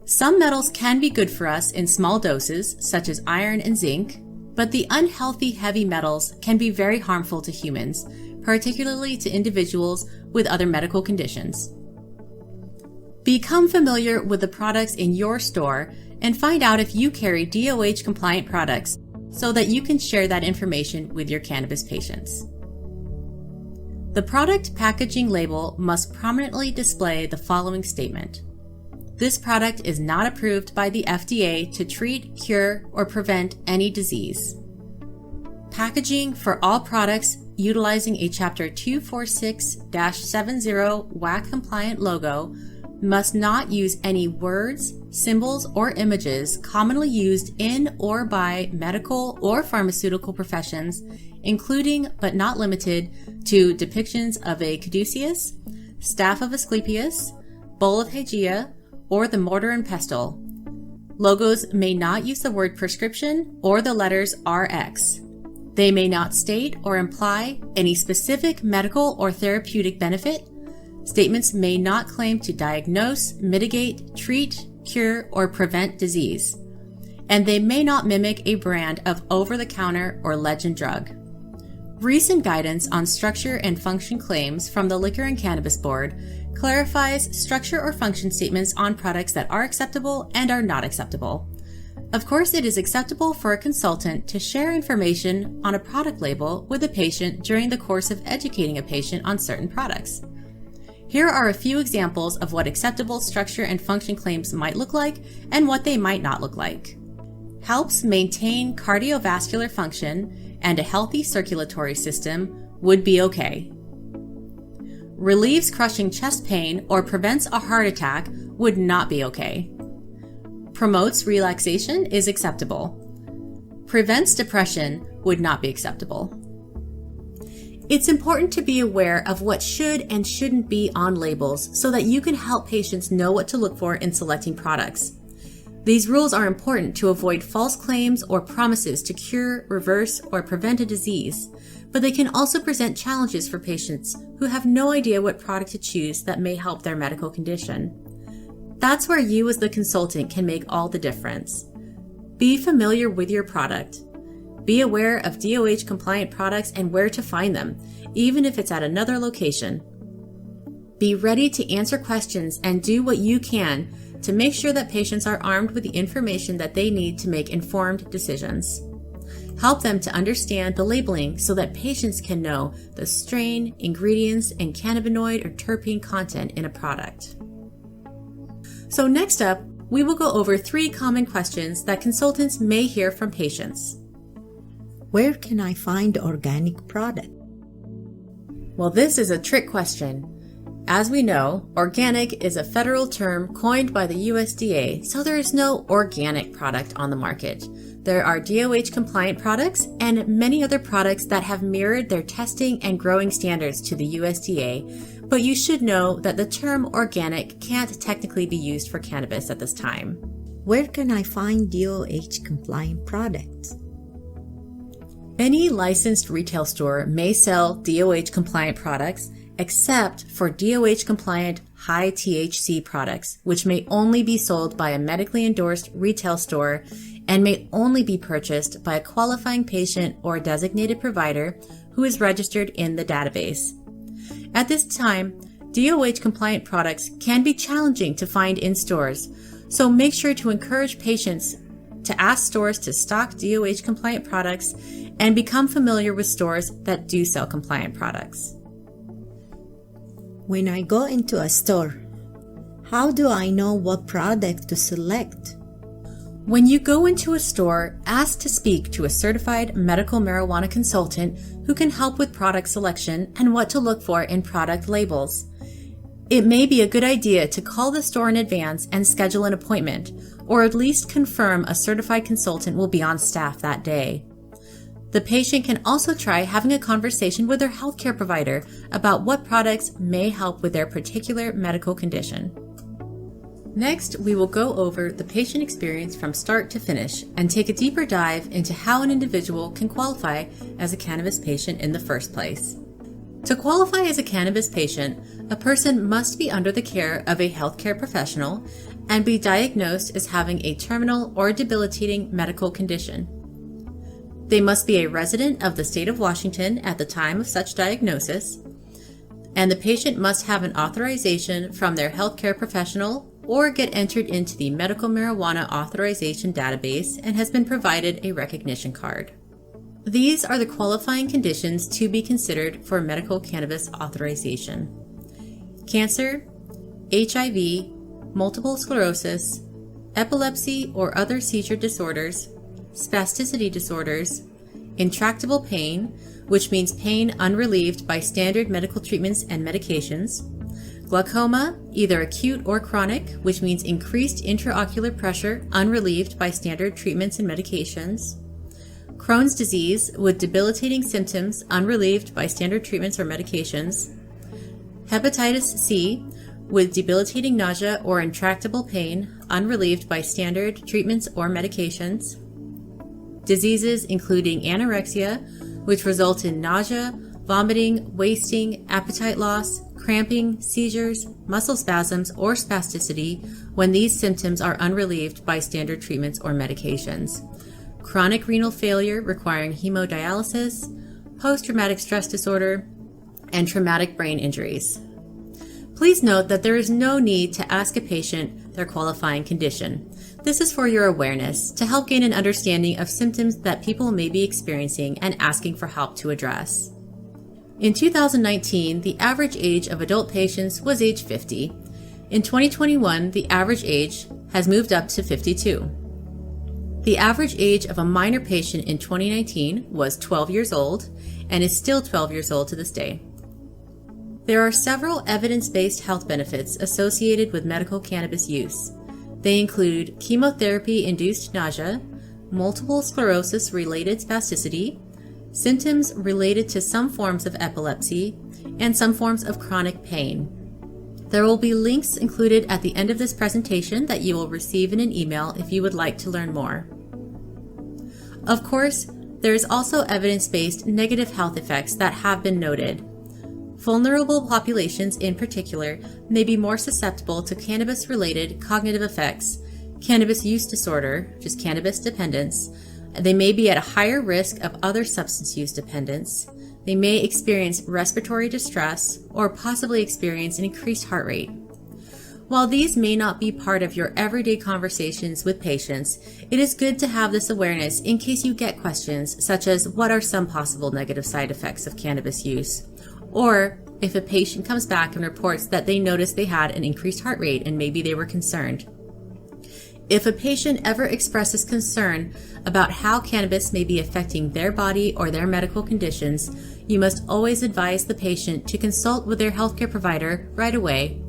Some metals can be good for us in small doses, such as iron and zinc, but the unhealthy heavy metals can be very harmful to humans, particularly to individuals with other medical conditions. Become familiar with the products in your store and find out if you carry DOH compliant products so that you can share that information with your cannabis patients. The product packaging label must prominently display the following statement. This product is not approved by the FDA to treat, cure, or prevent any disease. Packaging for all products utilizing a Chapter 246-70 WAC compliant logo must not use any words, symbols, or images commonly used in or by medical or pharmaceutical professions, including but not limited to depictions of a caduceus, staff of Asclepius, bowl of Hygieia, or the mortar and pestle. Logos may not use the word prescription or the letters RX. They may not state or imply any specific medical or therapeutic benefit. Statements may not claim to diagnose, mitigate, treat, cure, or prevent disease. And they may not mimic a brand of over-the-counter or legend drug. Recent guidance on structure and function claims from the Liquor and Cannabis Board clarifies structure or function statements on products that are acceptable and are not acceptable. Of course, it is acceptable for a consultant to share information on a product label with a patient during the course of educating a patient on certain products. Here are a few examples of what acceptable structure and function claims might look like and what they might not look like. Helps maintain cardiovascular function and a healthy circulatory system would be okay. Relieves crushing chest pain or prevents a heart attack would not be okay. Promotes relaxation is acceptable. Prevents depression would not be acceptable. It's important to be aware of what should and shouldn't be on labels so that you can help patients know what to look for in selecting products. These rules are important to avoid false claims or promises to cure, reverse, or prevent a disease, but they can also present challenges for patients who have no idea what product to choose that may help their medical condition. That's where you as the consultant can make all the difference. Be familiar with your product. Be aware of DOH compliant products and where to find them, even if it's at another location. Be ready to answer questions and do what you can to make sure that patients are armed with the information that they need to make informed decisions. Help them to understand the labeling so that patients can know the strain, ingredients, and cannabinoid or terpene content in a product. So next up, we will go over 3 common questions that consultants may hear from patients. Where can I find organic product? Well, this is a trick question. As we know, organic is a federal term coined by the USDA, so there is no organic product on the market. There are DOH compliant products and many other products that have mirrored their testing and growing standards to the USDA, but you should know that the term organic can't technically be used for cannabis at this time. Where can I find DOH compliant products? Any licensed retail store may sell DOH compliant products, except for DOH compliant high THC products, which may only be sold by a medically endorsed retail store and may only be purchased by a qualifying patient or designated provider who is registered in the database. At this time, DOH compliant products can be challenging to find in stores, so make sure to encourage patients to ask stores to stock DOH compliant products and become familiar with stores that do sell compliant products. When I go into a store, how do I know what product to select? When you go into a store, ask to speak to a certified medical marijuana consultant who can help with product selection and what to look for in product labels. It may be a good idea to call the store in advance and schedule an appointment, or at least confirm a certified consultant will be on staff that day. The patient can also try having a conversation with their healthcare provider about what products may help with their particular medical condition. Next, we will go over the patient experience from start to finish and take a deeper dive into how an individual can qualify as a cannabis patient in the first place. To qualify as a cannabis patient, a person must be under the care of a healthcare professional and be diagnosed as having a terminal or debilitating medical condition. They must be a resident of the state of Washington at the time of such diagnosis, and the patient must have an authorization from their healthcare professional or get entered into the medical marijuana authorization database and has been provided a recognition card. These are the qualifying conditions to be considered for medical cannabis authorization: cancer, HIV, multiple sclerosis, epilepsy or other seizure disorders, spasticity disorders, intractable pain, which means pain unrelieved by standard medical treatments and medications, glaucoma, either acute or chronic, which means increased intraocular pressure unrelieved by standard treatments and medications, Crohn's disease with debilitating symptoms unrelieved by standard treatments or medications, hepatitis C with debilitating nausea or intractable pain unrelieved by standard treatments or medications, diseases including anorexia, which result in nausea, vomiting, wasting, appetite loss, cramping, seizures, muscle spasms, or spasticity when these symptoms are unrelieved by standard treatments or medications, chronic renal failure requiring hemodialysis, post-traumatic stress disorder, and traumatic brain injuries. Please note that there is no need to ask a patient their qualifying condition. This is for your awareness, to help gain an understanding of symptoms that people may be experiencing and asking for help to address. In 2019, the average age of adult patients was age 50. In 2021, the average age has moved up to 52. The average age of a minor patient in 2019 was 12 years old and is still 12 years old to this day. There are several evidence-based health benefits associated with medical cannabis use. They include chemotherapy-induced nausea, multiple sclerosis-related spasticity, symptoms related to some forms of epilepsy, and some forms of chronic pain. There will be links included at the end of this presentation that you will receive in an email if you would like to learn more. Of course, there is also evidence-based negative health effects that have been noted. Vulnerable populations in particular may be more susceptible to cannabis-related cognitive effects, cannabis use disorder, which is cannabis dependence. They may be at a higher risk of other substance use dependence. They may experience respiratory distress or possibly experience an increased heart rate. While these may not be part of your everyday conversations with patients, it is good to have this awareness in case you get questions such as what are some possible negative side effects of cannabis use? Or if a patient comes back and reports that they noticed they had an increased heart rate and maybe they were concerned. If a patient ever expresses concern about how cannabis may be affecting their body or their medical conditions, you must always advise the patient to consult with their healthcare provider right away.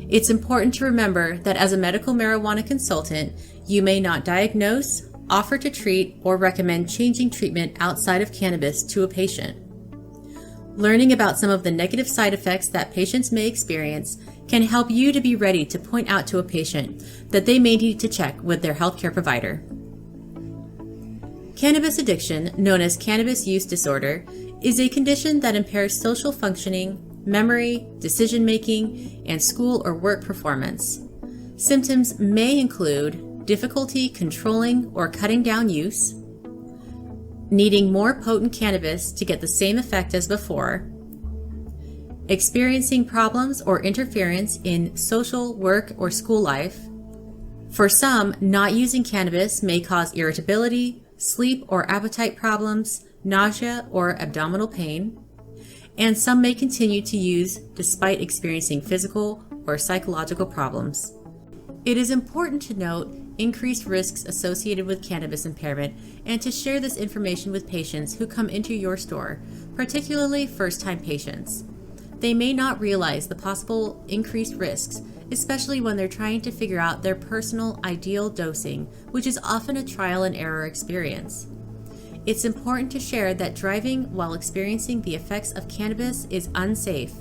It's important to remember that as a medical marijuana consultant, you may not diagnose, offer to treat, or recommend changing treatment outside of cannabis to a patient. Learning about some of the negative side effects that patients may experience can help you to be ready to point out to a patient that they may need to check with their healthcare provider. Cannabis addiction, known as cannabis use disorder, is a condition that impairs social functioning, memory, decision-making, and school or work performance. Symptoms may include difficulty controlling or cutting down use, needing more potent cannabis to get the same effect as before, experiencing problems or interference in social, work, or school life. For some, not using cannabis may cause irritability, sleep or appetite problems, nausea or abdominal pain, and some may continue to use despite experiencing physical or psychological problems. It is important to note increased risks associated with cannabis impairment and to share this information with patients who come into your store, particularly first-time patients. They may not realize the possible increased risks, especially when they're trying to figure out their personal ideal dosing, which is often a trial and error experience. It's important to share that driving while experiencing the effects of cannabis is unsafe.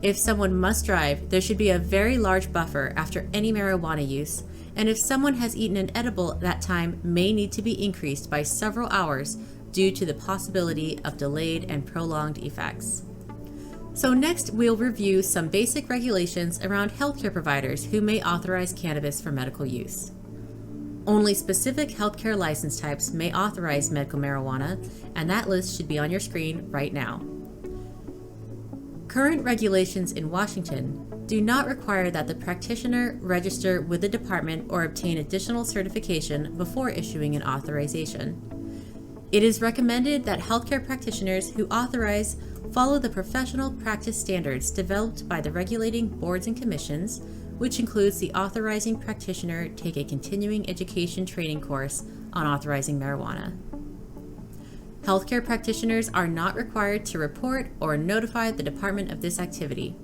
If someone must drive, there should be a very large buffer after any marijuana use, and if someone has eaten an edible, that time may need to be increased by several hours due to the possibility of delayed and prolonged effects. So next, we'll review some basic regulations around healthcare providers who may authorize cannabis for medical use. Only specific healthcare license types may authorize medical marijuana, and that list should be on your screen right now. Current regulations in Washington do not require that the practitioner register with the department or obtain additional certification before issuing an authorization. It is recommended that healthcare practitioners who authorize follow the professional practice standards developed by the regulating boards and commissions, which includes the authorizing practitioner take a continuing education training course on authorizing marijuana. Healthcare practitioners are not required to report or notify the department of this activity.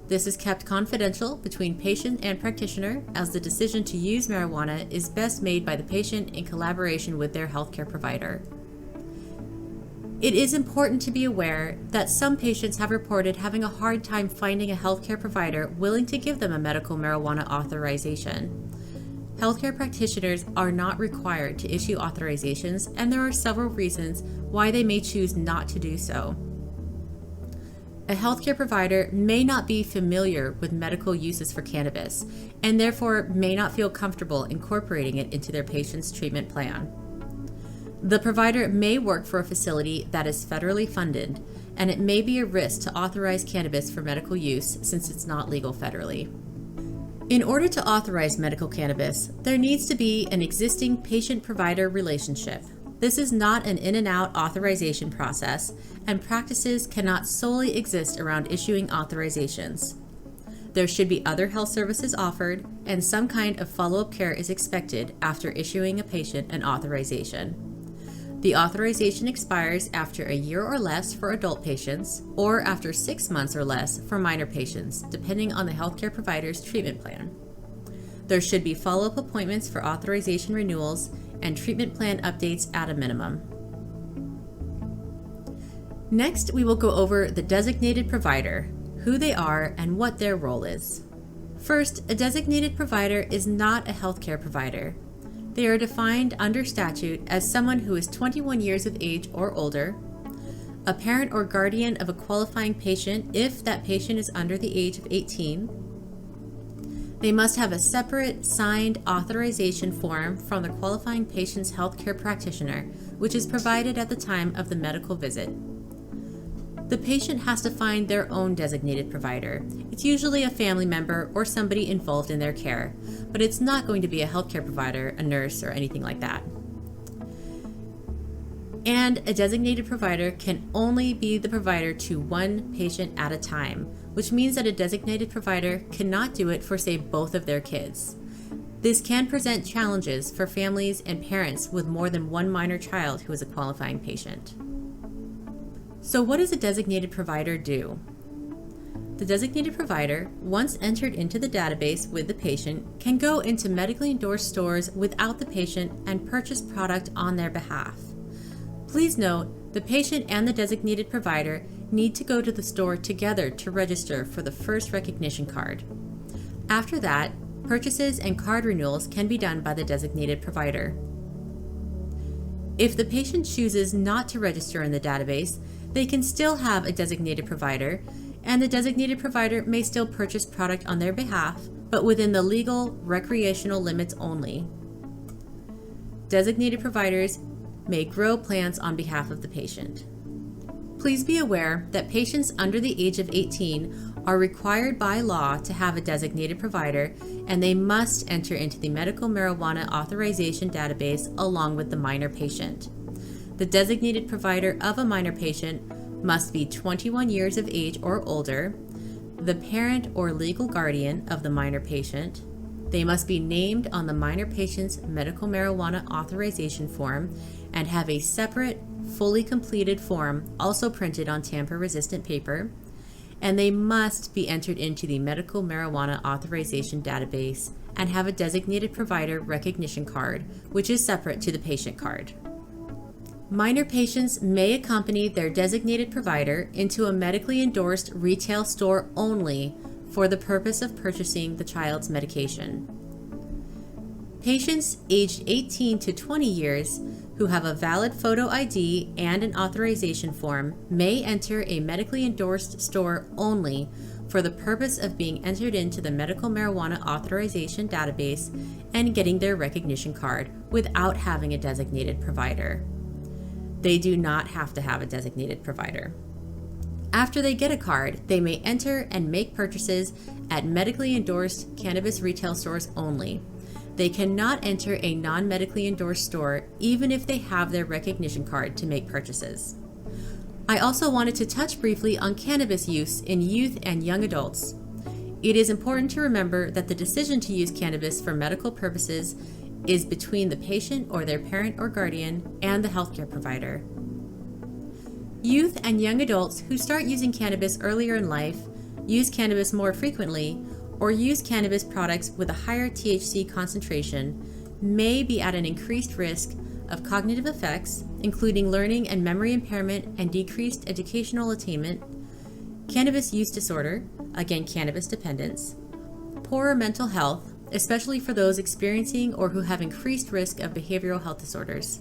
This is kept confidential between patient and practitioner, as the decision to use marijuana is best made by the patient in collaboration with their healthcare provider. It is important to be aware that some patients have reported having a hard time finding a healthcare provider willing to give them a medical marijuana authorization. Healthcare practitioners are not required to issue authorizations, and there are several reasons why they may choose not to do so. A healthcare provider may not be familiar with medical uses for cannabis, and therefore may not feel comfortable incorporating it into their patient's treatment plan. The provider may work for a facility that is federally funded, and it may be a risk to authorize cannabis for medical use since it's not legal federally. In order to authorize medical cannabis, there needs to be an existing patient-provider relationship. This is not an in-and-out authorization process, and practices cannot solely exist around issuing authorizations. There should be other health services offered, and some kind of follow-up care is expected after issuing a patient an authorization. The authorization expires after a year or less for adult patients, or after 6 months or less for minor patients, depending on the healthcare provider's treatment plan. There should be follow-up appointments for authorization renewals and treatment plan updates at a minimum. Next, we will go over the designated provider, who they are, and what their role is. First, a designated provider is not a healthcare provider. They are defined under statute as someone who is 21 years of age or older, a parent or guardian of a qualifying patient if that patient is under the age of 18. They must have a separate signed authorization form from the qualifying patient's healthcare practitioner, which is provided at the time of the medical visit. The patient has to find their own designated provider. It's usually a family member or somebody involved in their care, but it's not going to be a healthcare provider, a nurse, or anything like that. And a designated provider can only be the provider to one patient at a time, which means that a designated provider cannot do it for, say, both of their kids. This can present challenges for families and parents with more than one minor child who is a qualifying patient. So what does a designated provider do? The designated provider, once entered into the database with the patient, can go into medically endorsed stores without the patient and purchase product on their behalf. Please note, the patient and the designated provider need to go to the store together to register for the first recognition card. After that, purchases and card renewals can be done by the designated provider. If the patient chooses not to register in the database, they can still have a designated provider, and the designated provider may still purchase product on their behalf, but within the legal recreational limits only. Designated providers may grow plants on behalf of the patient. Please be aware that patients under the age of 18 are required by law to have a designated provider, and they must enter into the medical marijuana authorization database along with the minor patient. The designated provider of a minor patient must be 21 years of age or older, the parent or legal guardian of the minor patient. They must be named on the minor patient's medical marijuana authorization form and have a separate, fully completed form also printed on tamper-resistant paper, and they must be entered into the medical marijuana authorization database and have a designated provider recognition card, which is separate to the patient card. Minor patients may accompany their designated provider into a medically endorsed retail store only for the purpose of purchasing the child's medication. Patients aged 18 to 20 years who have a valid photo ID and an authorization form may enter a medically endorsed store only for the purpose of being entered into the medical marijuana authorization database and getting their recognition card without having a designated provider. They do not have to have a designated provider. After they get a card, they may enter and make purchases at medically endorsed cannabis retail stores only. They cannot enter a non-medically endorsed store even if they have their recognition card to make purchases. I also wanted to touch briefly on cannabis use in youth and young adults. It is important to remember that the decision to use cannabis for medical purposes is between the patient or their parent or guardian and the healthcare provider. Youth and young adults who start using cannabis earlier in life, use cannabis more frequently, or use cannabis products with a higher THC concentration may be at an increased risk of cognitive effects, including learning and memory impairment and decreased educational attainment, cannabis use disorder, again cannabis dependence, poorer mental health, especially for those experiencing or who have increased risk of behavioral health disorders.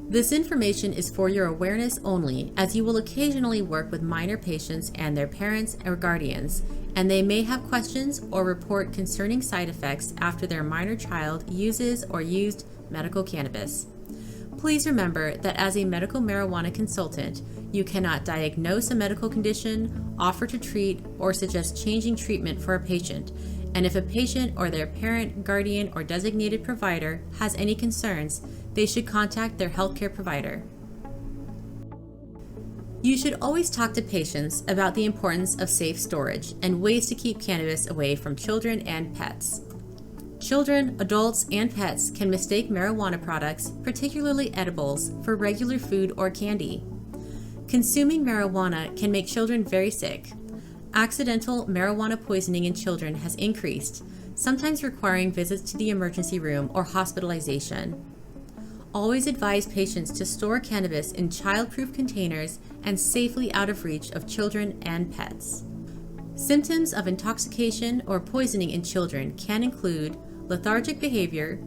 This information is for your awareness only, as you will occasionally work with minor patients and their parents or guardians, and they may have questions or report concerning side effects after their minor child uses or used medical cannabis. Please remember that as a medical marijuana consultant, you cannot diagnose a medical condition, offer to treat, or suggest changing treatment for a patient. And if a patient or their parent, guardian, or designated provider has any concerns, they should contact their healthcare provider. You should always talk to patients about the importance of safe storage and ways to keep cannabis away from children and pets. Children, adults, and pets can mistake marijuana products, particularly edibles, for regular food or candy. Consuming marijuana can make children very sick. Accidental marijuana poisoning in children has increased, sometimes requiring visits to the emergency room or hospitalization. Always advise patients to store cannabis in child-proof containers and safely out of reach of children and pets. Symptoms of intoxication or poisoning in children can include lethargic behavior,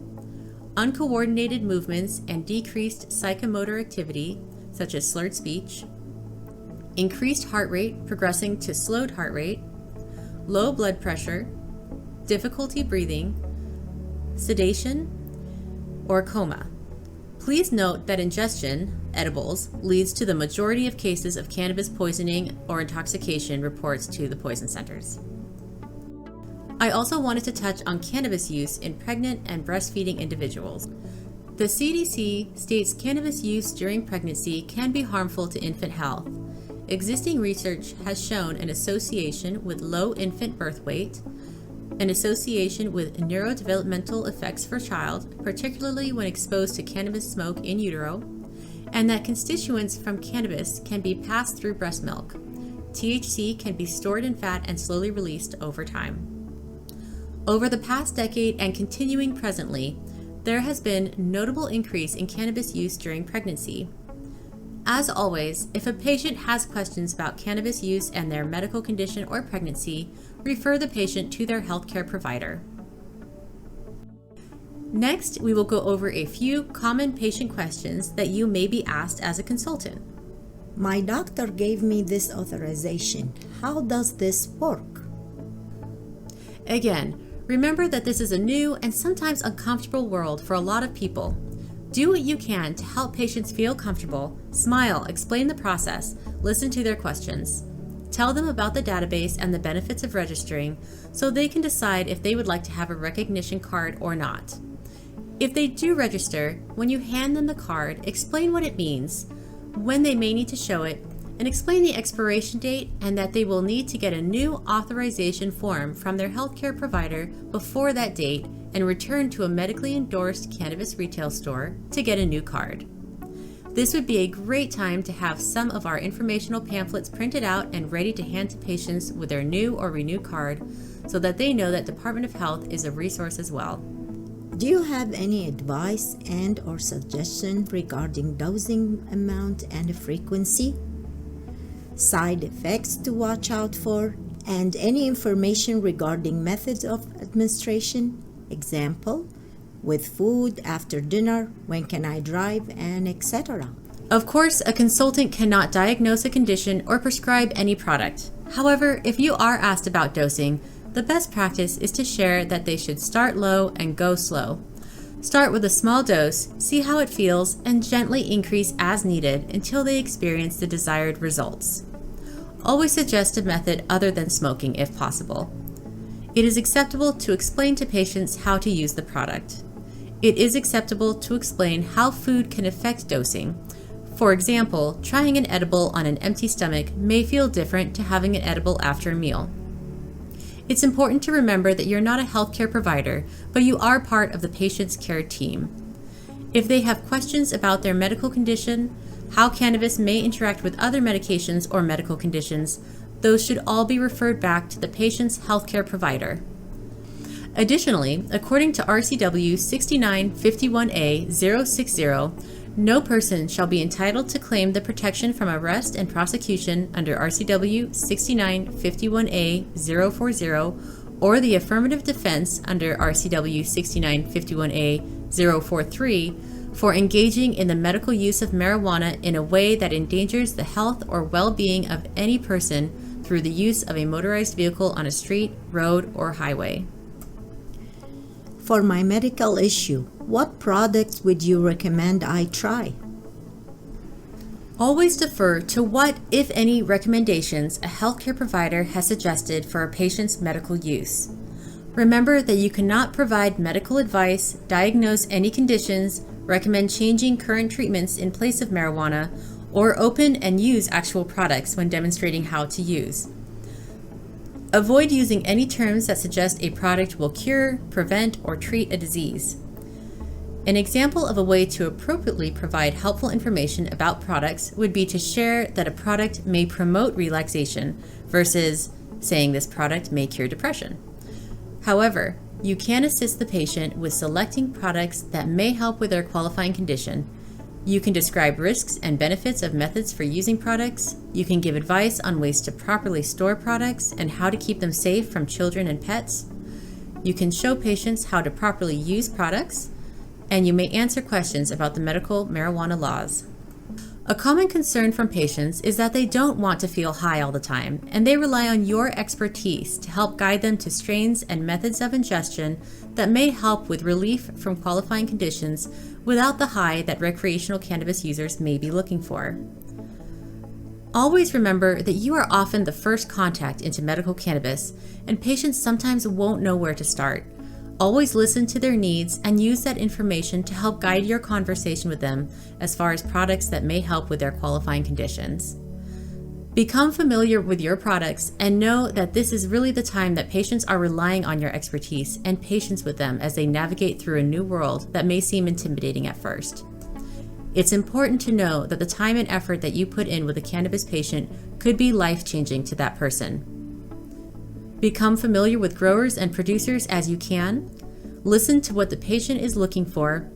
uncoordinated movements and decreased psychomotor activity, such as slurred speech, increased heart rate progressing to slowed heart rate, low blood pressure, difficulty breathing, sedation, or coma. Please note that ingestion, edibles, leads to the majority of cases of cannabis poisoning or intoxication reports to the poison centers. I also wanted to touch on cannabis use in pregnant and breastfeeding individuals. The CDC states cannabis use during pregnancy can be harmful to infant health. Existing research has shown an association with low infant birth weight, an association with neurodevelopmental effects for child, particularly when exposed to cannabis smoke in utero, and that constituents from cannabis can be passed through breast milk. THC can be stored in fat and slowly released over time. Over the past decade and continuing presently, there has been notable increase in cannabis use during pregnancy. As always, if a patient has questions about cannabis use and their medical condition or pregnancy, refer the patient to their healthcare provider. Next, we will go over a few common patient questions that you may be asked as a consultant. My doctor gave me this authorization. How does this work? Again, remember that this is a new and sometimes uncomfortable world for a lot of people. Do what you can to help patients feel comfortable, smile, explain the process, listen to their questions. Tell them about the database and the benefits of registering so they can decide if they would like to have a recognition card or not. If they do register, when you hand them the card, explain what it means, when they may need to show it, and explain the expiration date and that they will need to get a new authorization form from their healthcare provider before that date and return to a medically endorsed cannabis retail store to get a new card. This would be a great time to have some of our informational pamphlets printed out and ready to hand to patients with their new or renewed card so that they know that Department of Health is a resource as well. Do you have any advice and/or suggestion regarding dosing amount and frequency, side effects to watch out for, and any information regarding methods of administration? Example, with food, after dinner, when can I drive, and etc. Of course, a consultant cannot diagnose a condition or prescribe any product. However, if you are asked about dosing, the best practice is to share that they should start low and go slow. Start with a small dose, see how it feels, and gently increase as needed until they experience the desired results. Always suggest a method other than smoking if possible. It is acceptable to explain to patients how to use the product. It is acceptable to explain how food can affect dosing. For example, trying an edible on an empty stomach may feel different to having an edible after a meal. It's important to remember that you're not a healthcare provider, but you are part of the patient's care team. If they have questions about their medical condition, how cannabis may interact with other medications or medical conditions, those should all be referred back to the patient's healthcare provider. Additionally, according to RCW 6951A-060, no person shall be entitled to claim the protection from arrest and prosecution under RCW 6951A-040 or the affirmative defense under RCW 6951A-043 for engaging in the medical use of marijuana in a way that endangers the health or well-being of any person through the use of a motorized vehicle on a street, road, or highway. For my medical issue, what products would you recommend I try? Always defer to what, if any, recommendations a healthcare provider has suggested for a patient's medical use. Remember that you cannot provide medical advice, diagnose any conditions, recommend changing current treatments in place of marijuana, or open and use actual products when demonstrating how to use. Avoid using any terms that suggest a product will cure, prevent, or treat a disease. An example of a way to appropriately provide helpful information about products would be to share that a product may promote relaxation versus saying this product may cure depression. However, you can assist the patient with selecting products that may help with their qualifying condition. You can describe risks and benefits of methods for using products. You can give advice on ways to properly store products and how to keep them safe from children and pets. You can show patients how to properly use products, and you may answer questions about the medical marijuana laws. A common concern from patients is that they don't want to feel high all the time, and they rely on your expertise to help guide them to strains and methods of ingestion that may help with relief from qualifying conditions without the high that recreational cannabis users may be looking for. Always remember that you are often the first contact into medical cannabis, and patients sometimes won't know where to start. Always listen to their needs and use that information to help guide your conversation with them as far as products that may help with their qualifying conditions. Become familiar with your products and know that this is really the time that patients are relying on your expertise and patience with them as they navigate through a new world that may seem intimidating at first. It's important to know that the time and effort that you put in with a cannabis patient could be life-changing to that person. Become familiar with growers and producers as you can, listen to what the patient is looking for,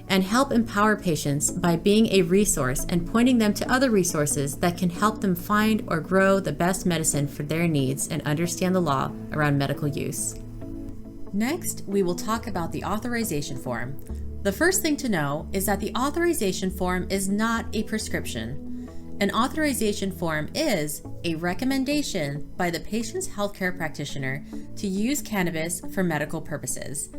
and help empower patients by being a resource and pointing them to other resources that can help them find or grow the best medicine for their needs and understand the law around medical use. Next, we will talk about the authorization form. The first thing to know is that the authorization form is not a prescription. An authorization form is a recommendation by the patient's healthcare practitioner to use cannabis for medical purposes.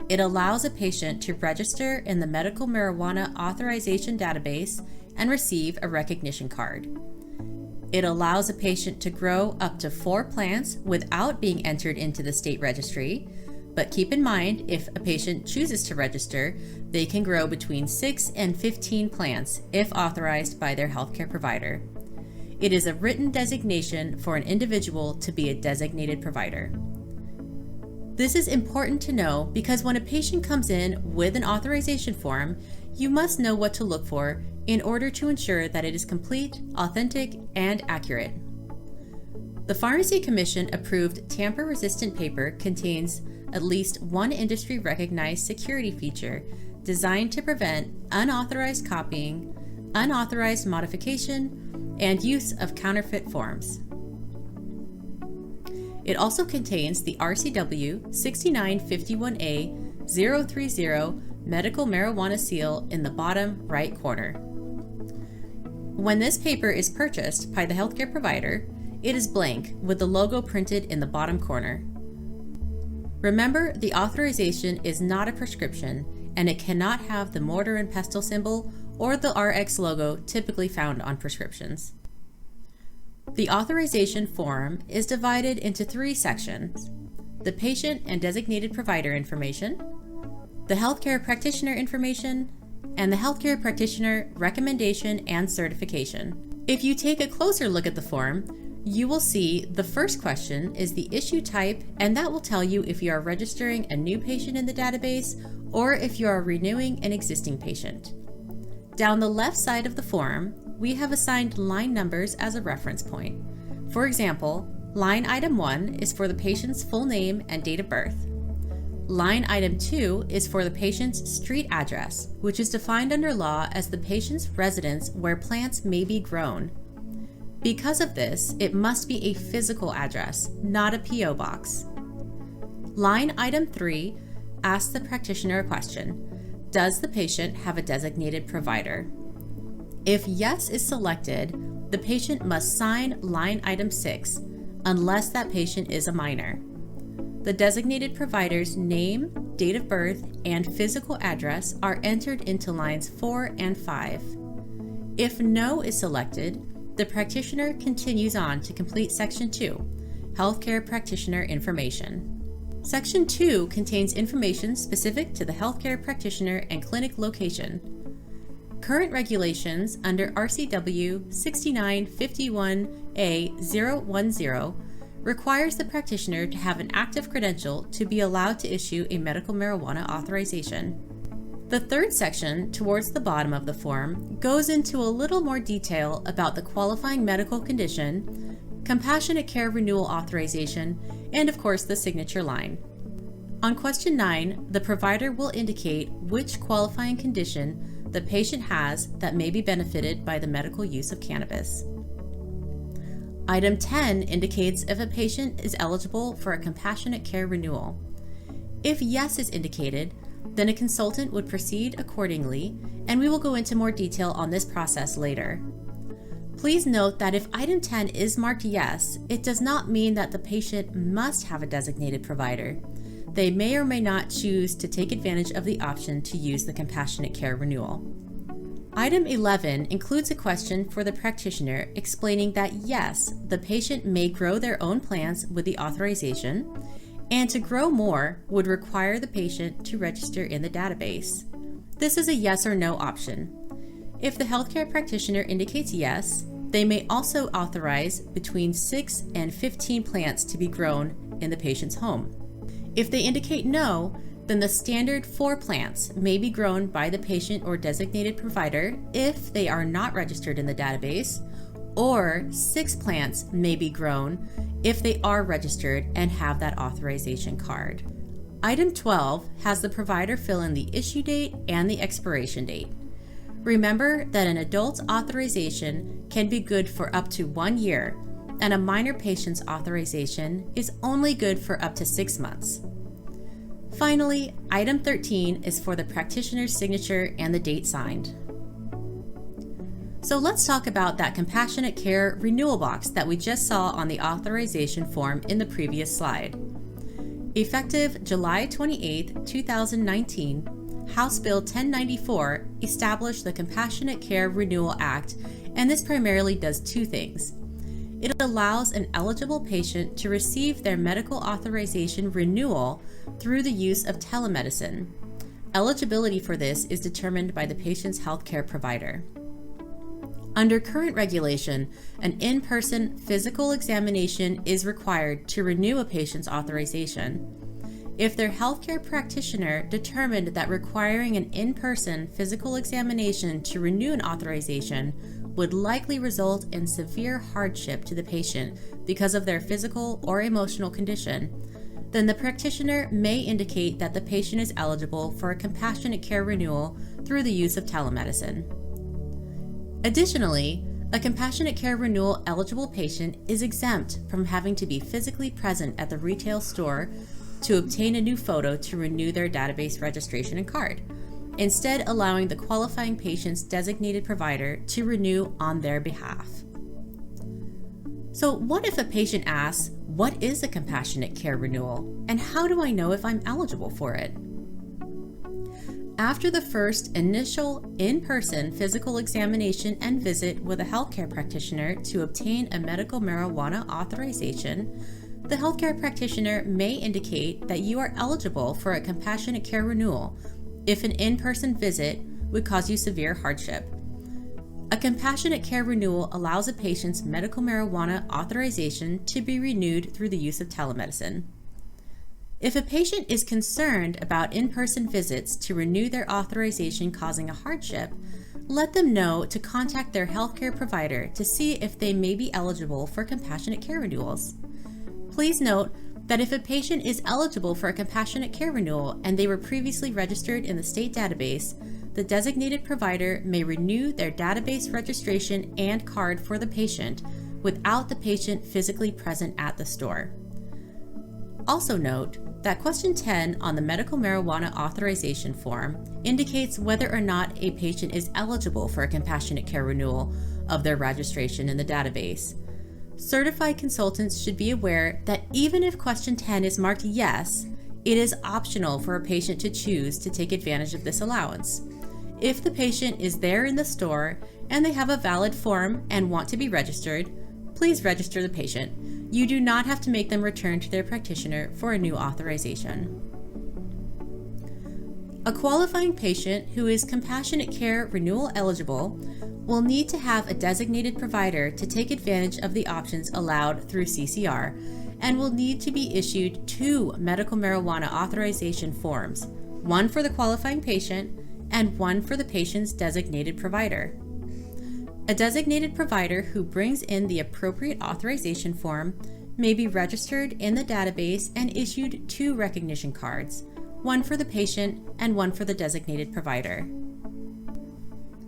It allows a patient to register in the Medical Marijuana Authorization Database and receive a recognition card. It allows a patient to grow up to 4 plants without being entered into the state registry, but keep in mind, if a patient chooses to register, they can grow between 6 and 15 plants if authorized by their healthcare provider. It is a written designation for an individual to be a designated provider. This is important to know because when a patient comes in with an authorization form, you must know what to look for in order to ensure that it is complete, authentic, and accurate. The Pharmacy Commission approved tamper-resistant paper contains at least one industry-recognized security feature designed to prevent unauthorized copying, unauthorized modification, and use of counterfeit forms. It also contains the RCW 6951A-030 medical marijuana seal in the bottom right corner. When this paper is purchased by the healthcare provider, it is blank with the logo printed in the bottom corner. Remember, the authorization is not a prescription and it cannot have the mortar and pestle symbol or the RX logo typically found on prescriptions. The authorization form is divided into 3 sections: the patient and designated provider information, the healthcare practitioner information, and the healthcare practitioner recommendation and certification. If you take a closer look at the form, you will see the first question is the issue type, and that will tell you if you are registering a new patient in the database or if you are renewing an existing patient. Down the left side of the form, we have assigned line numbers as a reference point. For example, line item 1 is for the patient's full name and date of birth. Line item 2 is for the patient's street address, which is defined under law as the patient's residence where plants may be grown. Because of this, it must be a physical address, not a PO box. Line item 3 asks the practitioner a question: does the patient have a designated provider? If yes is selected, the patient must sign line item 6, unless that patient is a minor. The designated provider's name, date of birth, and physical address are entered into lines 4 and 5. If no is selected, the practitioner continues on to complete Section 2, Healthcare Practitioner Information. Section 2 contains information specific to the healthcare practitioner and clinic location. Current regulations under RCW 6951A-010 requires the practitioner to have an active credential to be allowed to issue a medical marijuana authorization. The third section, towards the bottom of the form, goes into a little more detail about the qualifying medical condition, compassionate care renewal authorization, and of course the signature line. On question 9, the provider will indicate which qualifying condition the patient has that may be benefited by the medical use of cannabis. Item 10 indicates if a patient is eligible for a compassionate care renewal. If yes is indicated, then a consultant would proceed accordingly, and we will go into more detail on this process later. Please note that if item 10 is marked yes, it does not mean that the patient must have a designated provider. They may or may not choose to take advantage of the option to use the compassionate care renewal. Item 11 includes a question for the practitioner explaining that yes, the patient may grow their own plants with the authorization, and to grow more would require the patient to register in the database. This is a yes or no option. If the healthcare practitioner indicates yes, they may also authorize between 6 and 15 plants to be grown in the patient's home. If they indicate no, then the standard 4 plants may be grown by the patient or designated provider if they are not registered in the database, or 6 plants may be grown if they are registered and have that authorization card. Item 12 has the provider fill in the issue date and the expiration date. Remember that an adult's authorization can be good for up to 1 year, and a minor patient's authorization is only good for up to 6 months. Finally, item 13 is for the practitioner's signature and the date signed. So let's talk about that compassionate care renewal box that we just saw on the authorization form in the previous slide. Effective July 28, 2019, House Bill 1094 established the Compassionate Care Renewal Act, and this primarily does 2 things. It allows an eligible patient to receive their medical authorization renewal through the use of telemedicine. Eligibility for this is determined by the patient's healthcare provider. Under current regulation, an in-person physical examination is required to renew a patient's authorization. If their healthcare practitioner determined that requiring an in-person physical examination to renew an authorization would likely result in severe hardship to the patient because of their physical or emotional condition, then the practitioner may indicate that the patient is eligible for a compassionate care renewal through the use of telemedicine. Additionally, a compassionate care renewal eligible patient is exempt from having to be physically present at the retail store to obtain a new photo to renew their database registration and card, instead allowing the qualifying patient's designated provider to renew on their behalf. So what if a patient asks, what is a compassionate care renewal, and how do I know if I'm eligible for it? After the first initial in-person physical examination and visit with a healthcare practitioner to obtain a medical marijuana authorization, the healthcare practitioner may indicate that you are eligible for a compassionate care renewal if an in-person visit would cause you severe hardship. A compassionate care renewal allows a patient's medical marijuana authorization to be renewed through the use of telemedicine. If a patient is concerned about in-person visits to renew their authorization causing a hardship, let them know to contact their healthcare provider to see if they may be eligible for compassionate care renewals. Please note that if a patient is eligible for a compassionate care renewal and they were previously registered in the state database, the designated provider may renew their database registration and card for the patient without the patient physically present at the store. Also note that question 10 on the medical marijuana authorization form indicates whether or not a patient is eligible for a compassionate care renewal of their registration in the database. Certified consultants should be aware that even if question 10 is marked yes, it is optional for a patient to choose to take advantage of this allowance. If the patient is there in the store and they have a valid form and want to be registered, please register the patient. You do not have to make them return to their practitioner for a new authorization. A qualifying patient who is compassionate care renewal eligible will need to have a designated provider to take advantage of the options allowed through CCR and will need to be issued 2 medical marijuana authorization forms, one for the qualifying patient and one for the patient's designated provider. A designated provider who brings in the appropriate authorization form may be registered in the database and issued 2 recognition cards, one for the patient and one for the designated provider.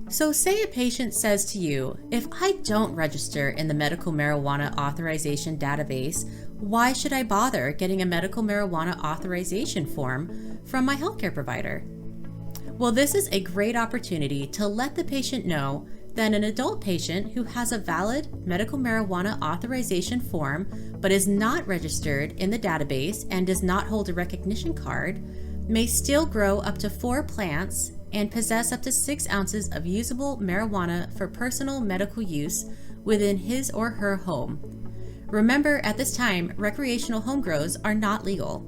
So say a patient says to you, if I don't register in the medical marijuana authorization database, why should I bother getting a medical marijuana authorization form from my healthcare provider? Well, this is a great opportunity to let the patient know that an adult patient who has a valid medical marijuana authorization form but is not registered in the database and does not hold a recognition card may still grow up to 4 plants and possess up to 6 ounces of usable marijuana for personal medical use within his or her home. Remember, at this time, recreational home grows are not legal.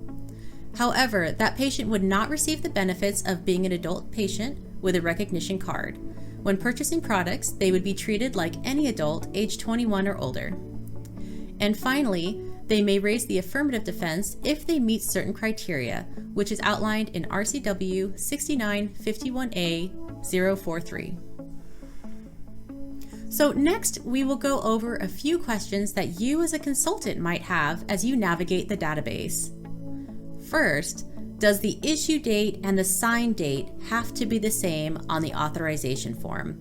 However, that patient would not receive the benefits of being an adult patient with a recognition card. When purchasing products, they would be treated like any adult age 21 or older. And finally, they may raise the affirmative defense if they meet certain criteria, which is outlined in RCW 6951A-043. So next, we will go over a few questions that you as a consultant might have as you navigate the database. First, does the issue date and the sign date have to be the same on the authorization form?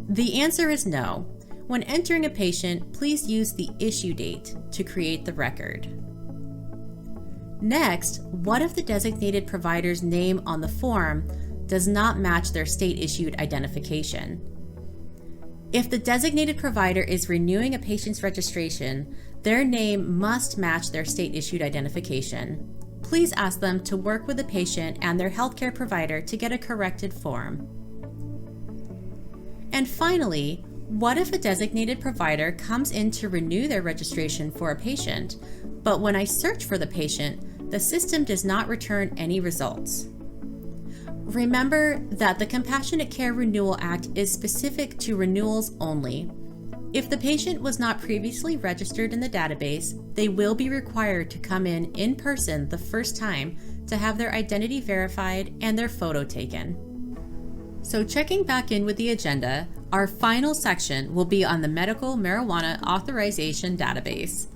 The answer is no. When entering a patient, please use the issue date to create the record. Next, what if the designated provider's name on the form does not match their state-issued identification? If the designated provider is renewing a patient's registration, their name must match their state-issued identification. Please ask them to work with the patient and their healthcare provider to get a corrected form. And finally, what if a designated provider comes in to renew their registration for a patient, but when I search for the patient, the system does not return any results? Remember that the Compassionate Care Renewal Act is specific to renewals only. If the patient was not previously registered in the database, they will be required to come in person the first time to have their identity verified and their photo taken. So checking back in with the agenda, our final section will be on the Medical Marijuana Authorization Database.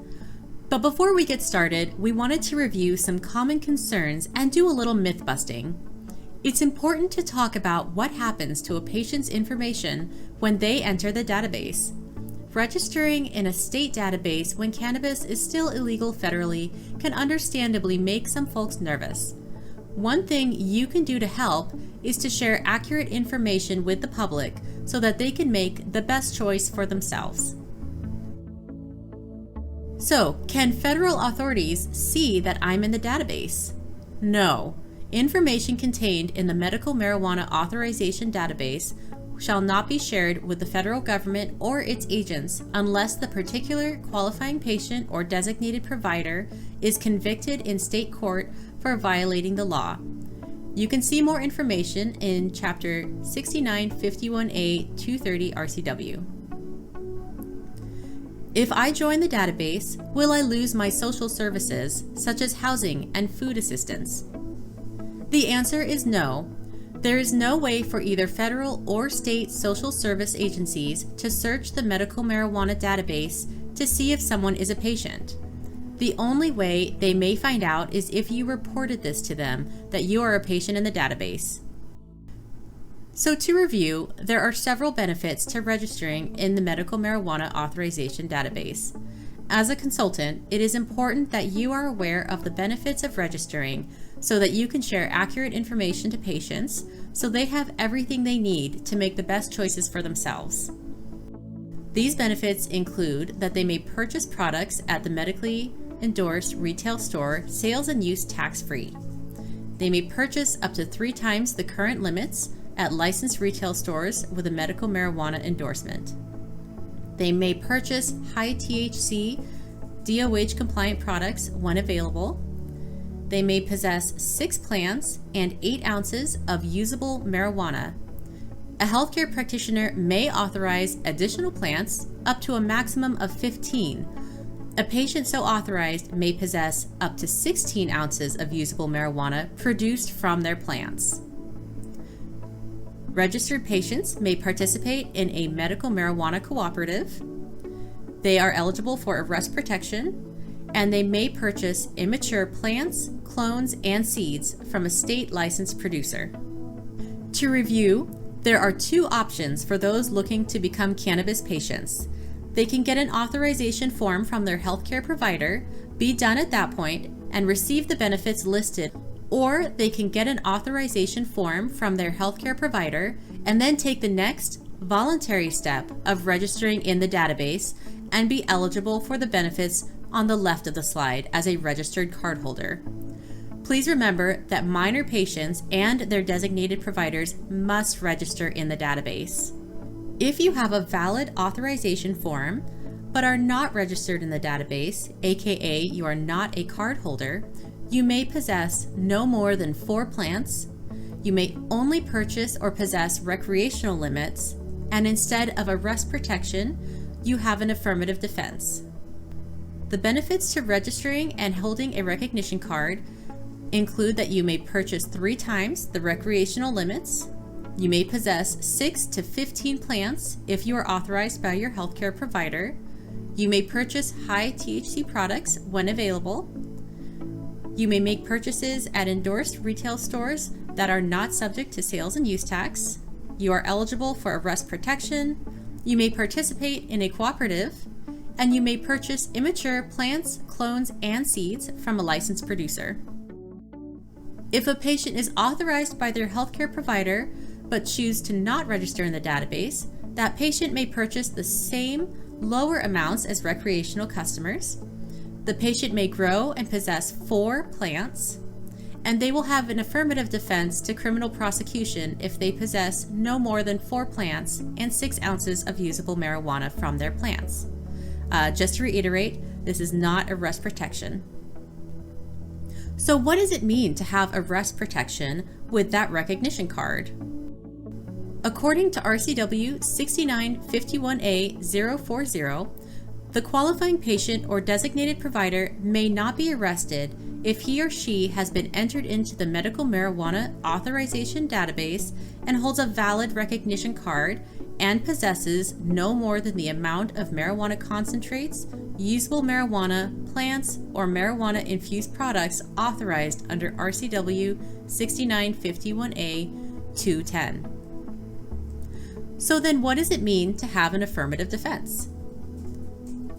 But before we get started, we wanted to review some common concerns and do a little myth busting. It's important to talk about what happens to a patient's information when they enter the database. Registering in a state database when cannabis is still illegal federally can understandably make some folks nervous. One thing you can do to help is to share accurate information with the public so that they can make the best choice for themselves. So, can federal authorities see that I'm in the database? No. Information contained in the Medical Marijuana Authorization Database shall not be shared with the federal government or its agents unless the particular qualifying patient or designated provider is convicted in state court for violating the law. You can see more information in Chapter 6951A-230 RCW. If I join the database, will I lose my social services, such as housing and food assistance? The answer is no. There is no way for either federal or state social service agencies to search the medical marijuana database to see if someone is a patient. The only way they may find out is if you reported this to them, that you are a patient in the database. So to review, there are several benefits to registering in the Medical Marijuana Authorization Database. As a consultant, it is important that you are aware of the benefits of registering so that you can share accurate information to patients so they have everything they need to make the best choices for themselves. These benefits include that they may purchase products at the medically endorsed retail store, sales and use tax-free. They may purchase up to 3 times the current limits at licensed retail stores with a medical marijuana endorsement. They may purchase high THC, DOH compliant products when available. They may possess 6 plants and 8 ounces of usable marijuana. A healthcare practitioner may authorize additional plants up to a maximum of 15. A patient so authorized may possess up to 16 ounces of usable marijuana produced from their plants. Registered patients may participate in a medical marijuana cooperative. They are eligible for arrest protection, and they may purchase immature plants, clones, and seeds from a state licensed producer. To review, there are 2 options for those looking to become cannabis patients. They can get an authorization form from their healthcare provider, be done at that point, and receive the benefits listed, or they can get an authorization form from their healthcare provider and then take the next voluntary step of registering in the database and be eligible for the benefits on the left of the slide as a registered cardholder. Please remember that minor patients and their designated providers must register in the database. If you have a valid authorization form, but are not registered in the database, aka you are not a card holder, you may possess no more than 4 plants, you may only purchase or possess recreational limits, and instead of arrest protection, you have an affirmative defense. The benefits to registering and holding a recognition card include that you may purchase 3 times the recreational limits, you may possess 6 to 15 plants if you are authorized by your healthcare provider, you may purchase high THC products when available, you may make purchases at endorsed retail stores that are not subject to sales and use tax, you are eligible for arrest protection, you may participate in a cooperative, and you may purchase immature plants, clones, and seeds from a licensed producer. If a patient is authorized by their healthcare provider but choose to not register in the database, that patient may purchase the same lower amounts as recreational customers. The patient may grow and possess 4 plants, and they will have an affirmative defense to criminal prosecution if they possess no more than 4 plants and 6 ounces of usable marijuana from their plants. Just to reiterate, this is not arrest protection. So what does it mean to have arrest protection with that recognition card? According to RCW 6951A-040, the qualifying patient or designated provider may not be arrested if he or she has been entered into the medical marijuana authorization database and holds a valid recognition card and possesses no more than the amount of marijuana concentrates, usable marijuana, plants, or marijuana-infused products authorized under RCW 6951A-210. So then what does it mean to have an affirmative defense?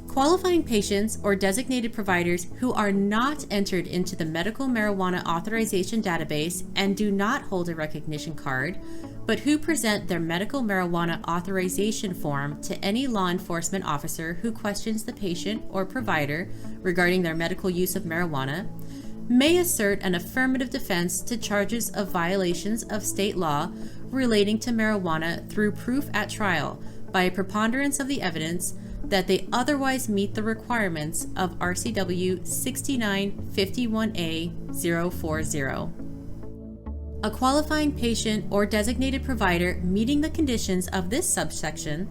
Qualifying patients or designated providers who are not entered into the medical marijuana authorization database and do not hold a recognition card, but who present their medical marijuana authorization form to any law enforcement officer who questions the patient or provider regarding their medical use of marijuana, may assert an affirmative defense to charges of violations of state law relating to marijuana through proof at trial by a preponderance of the evidence that they otherwise meet the requirements of RCW 6951A-040. A qualifying patient or designated provider meeting the conditions of this subsection,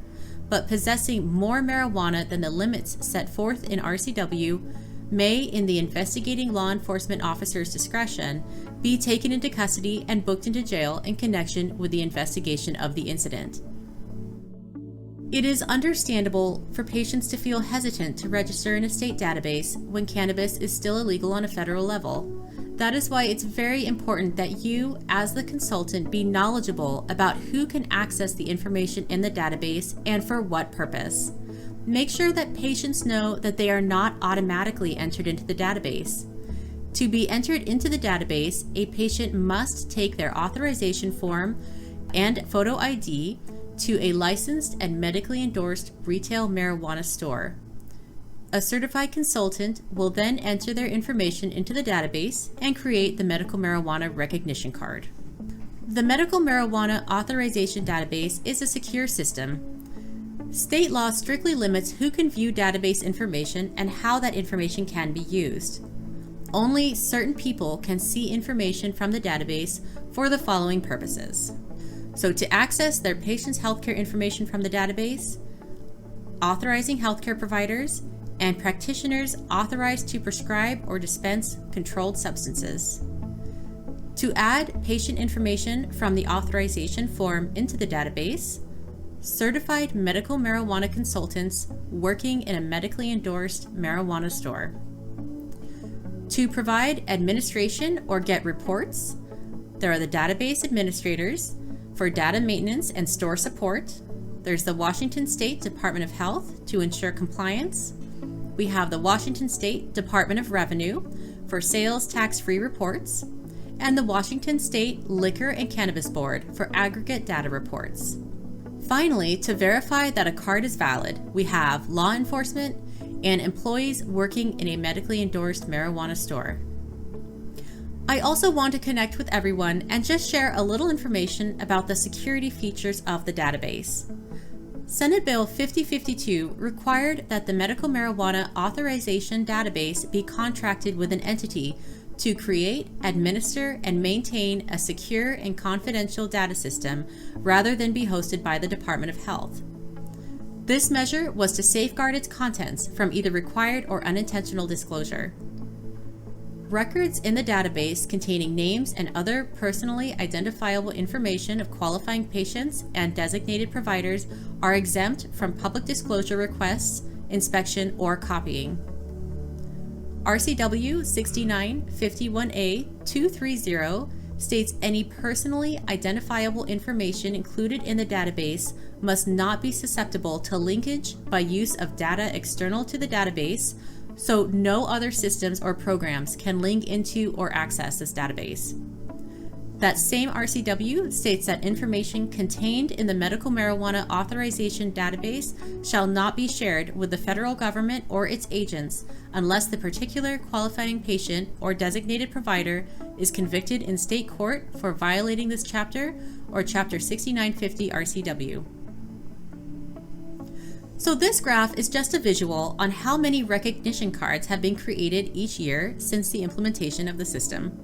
but possessing more marijuana than the limits set forth in RCW, may, in the investigating law enforcement officer's discretion, be taken into custody and booked into jail in connection with the investigation of the incident. It is understandable for patients to feel hesitant to register in a state database when cannabis is still illegal on a federal level. That is why it's very important that you, as the consultant, be knowledgeable about who can access the information in the database and for what purpose. Make sure that patients know that they are not automatically entered into the database. To be entered into the database, a patient must take their authorization form and photo ID to a licensed and medically endorsed retail marijuana store. A certified consultant will then enter their information into the database and create the medical marijuana recognition card. The medical marijuana authorization database is a secure system. State law strictly limits who can view database information and how that information can be used. Only certain people can see information from the database for the following purposes. So to access their patient's healthcare information from the database, authorizing healthcare providers, and practitioners authorized to prescribe or dispense controlled substances. To add patient information from the authorization form into the database, certified medical marijuana consultants working in a medically endorsed marijuana store. To provide administration or get reports, there are the database administrators for data maintenance and store support. There's the Washington State Department of Health to ensure compliance. We have the Washington State Department of Revenue for sales tax-free reports, and the Washington State Liquor and Cannabis Board for aggregate data reports. Finally, to verify that a card is valid, we have law enforcement and employees working in a medically endorsed marijuana store. I also want to connect with everyone and just share a little information about the security features of the database. Senate Bill 5052 required that the medical marijuana authorization database be contracted with an entity to create, administer, and maintain a secure and confidential data system rather than be hosted by the Department of Health. This measure was to safeguard its contents from either required or unintentional disclosure. Records in the database containing names and other personally identifiable information of qualifying patients and designated providers are exempt from public disclosure requests, inspection, or copying. RCW 6951A230 states any personally identifiable information included in the database must not be susceptible to linkage by use of data external to the database, so no other systems or programs can link into or access this database. That same RCW states that information contained in the medical marijuana authorization database shall not be shared with the federal government or its agents unless the particular qualifying patient or designated provider is convicted in state court for violating this chapter or Chapter 6950 RCW. So this graph is just a visual on how many recognition cards have been created each year since the implementation of the system.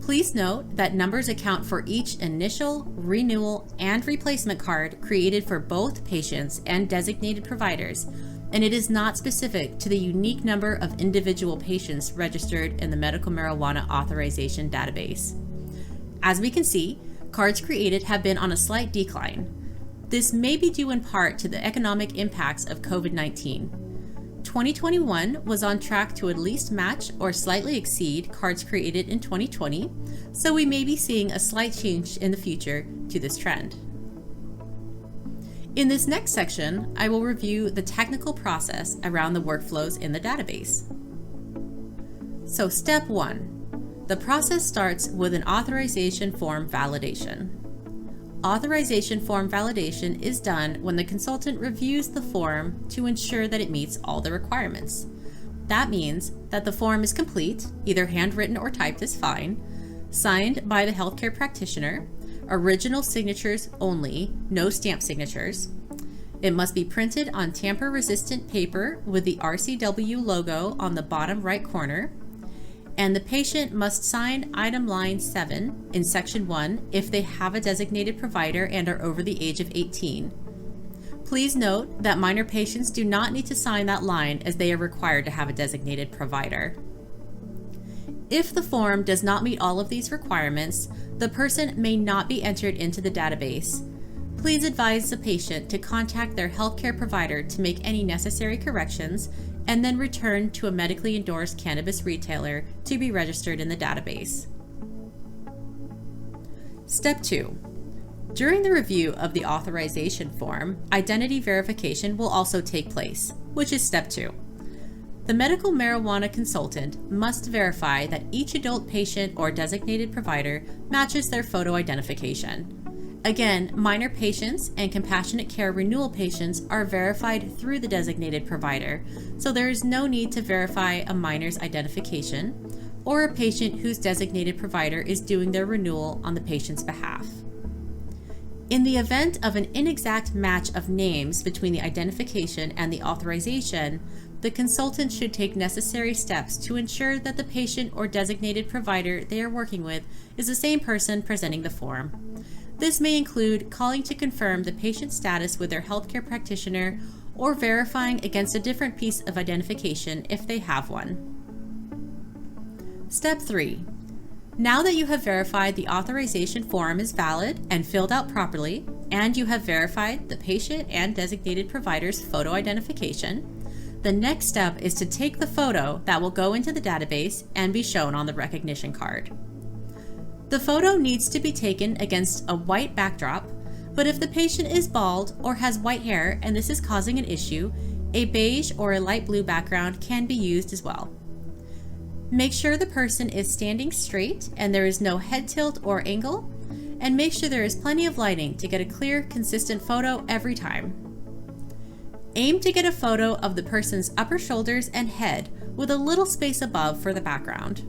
Please note that numbers account for each initial, renewal, and replacement card created for both patients and designated providers, and it is not specific to the unique number of individual patients registered in the medical marijuana authorization database. As we can see, cards created have been on a slight decline. This may be due in part to the economic impacts of COVID-19. 2021 was on track to at least match or slightly exceed cards created in 2020, so we may be seeing a slight change in the future to this trend. In this next section, I will review the technical process around the workflows in the database. So step 1, the process starts with an authorization form validation. Authorization form validation is done when the consultant reviews the form to ensure that it meets all the requirements. That means that the form is complete, either handwritten or typed is fine, signed by the healthcare practitioner, original signatures only, no stamp signatures. It must be printed on tamper-resistant paper with the RCW logo on the bottom right corner, and the patient must sign item line 7 in section 1 if they have a designated provider and are over the age of 18. Please note that minor patients do not need to sign that line as they are required to have a designated provider. If the form does not meet all of these requirements, the person may not be entered into the database. Please advise the patient to contact their healthcare provider to make any necessary corrections and then return to a medically endorsed cannabis retailer to be registered in the database. Step 2. During the review of the authorization form, identity verification will also take place, which is step 2. The medical marijuana consultant must verify that each adult patient or designated provider matches their photo identification. Again, minor patients and compassionate care renewal patients are verified through the designated provider, so there is no need to verify a minor's identification or a patient whose designated provider is doing their renewal on the patient's behalf. In the event of an inexact match of names between the identification and the authorization, the consultant should take necessary steps to ensure that the patient or designated provider they are working with is the same person presenting the form. This may include calling to confirm the patient's status with their healthcare practitioner or verifying against a different piece of identification if they have one. Step 3. Now that you have verified the authorization form is valid and filled out properly, and you have verified the patient and designated provider's photo identification, the next step is to take the photo that will go into the database and be shown on the recognition card. The photo needs to be taken against a white backdrop, but if the patient is bald or has white hair and this is causing an issue, a beige or a light blue background can be used as well. Make sure the person is standing straight and there is no head tilt or angle, and make sure there is plenty of lighting to get a clear, consistent photo every time. Aim to get a photo of the person's upper shoulders and head with a little space above for the background.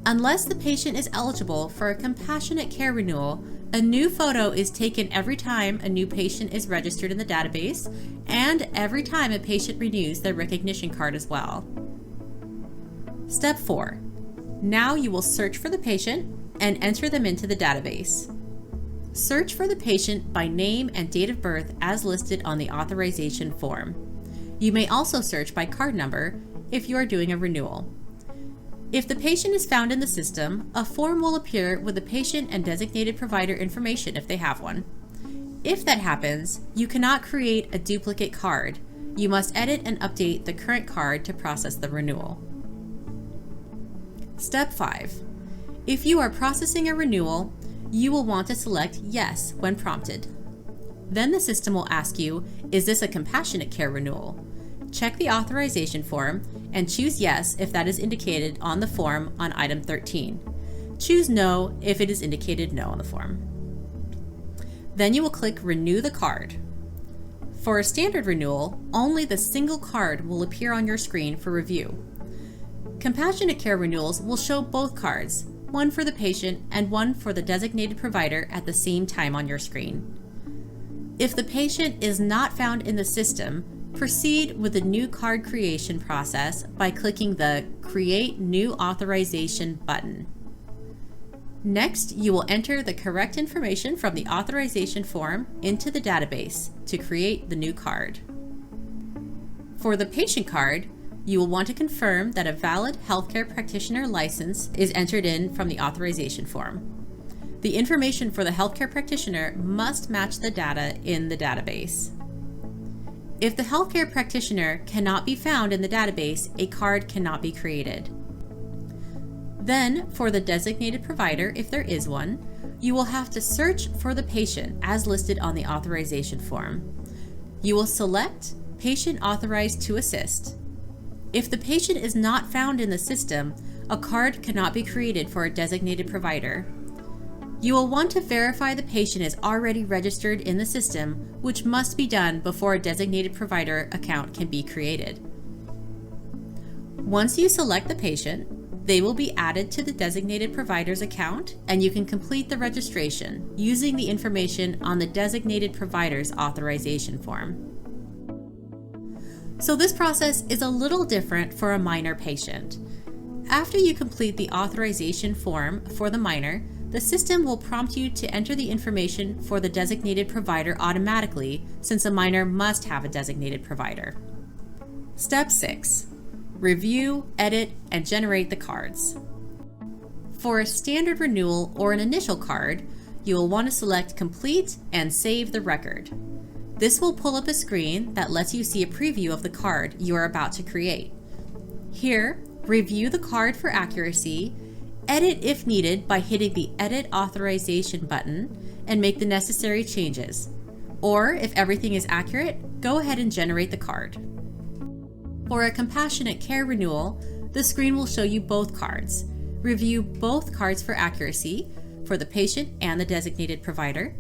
Unless the patient is eligible for a compassionate care renewal, a new photo is taken every time a new patient is registered in the database and every time a patient renews their recognition card as well. Step 4. Now you will search for the patient and enter them into the database. Search for the patient by name and date of birth as listed on the authorization form. You may also search by card number if you are doing a renewal. If the patient is found in the system, a form will appear with the patient and designated provider information if they have one. If that happens, you cannot create a duplicate card. You must edit and update the current card to process the renewal. Step 5. If you are processing a renewal, you will want to select Yes when prompted. Then the system will ask you, is this a compassionate care renewal? Check the authorization form and choose Yes if that is indicated on the form on item 13. Choose No if it is indicated No on the form. Then you will click Renew the card. For a standard renewal, only the single card will appear on your screen for review. Compassionate care renewals will show both cards, one for the patient and one for the designated provider at the same time on your screen. If the patient is not found in the system, proceed with the new card creation process by clicking the Create New Authorization button. Next, you will enter the correct information from the authorization form into the database to create the new card. For the patient card, you will want to confirm that a valid healthcare practitioner license is entered in from the authorization form. The information for the healthcare practitioner must match the data in the database. If the healthcare practitioner cannot be found in the database, a card cannot be created. Then, for the designated provider, if there is one, you will have to search for the patient as listed on the authorization form. You will select Patient Authorized to Assist. If the patient is not found in the system, a card cannot be created for a designated provider. You will want to verify the patient is already registered in the system, which must be done before a designated provider account can be created. Once you select the patient, they will be added to the designated provider's account, and you can complete the registration using the information on the designated provider's authorization form. So this process is a little different for a minor patient. After you complete the authorization form for the minor, the system will prompt you to enter the information for the designated provider automatically, since a minor must have a designated provider. Step 6. Review, edit, and generate the cards. For a standard renewal or an initial card, you will want to select Complete and save the record. This will pull up a screen that lets you see a preview of the card you are about to create. Here, review the card for accuracy, edit if needed by hitting the Edit Authorization button, and make the necessary changes. Or, if everything is accurate, go ahead and generate the card. For a compassionate care renewal, the screen will show you both cards. Review both cards for accuracy, for the patient and the designated provider,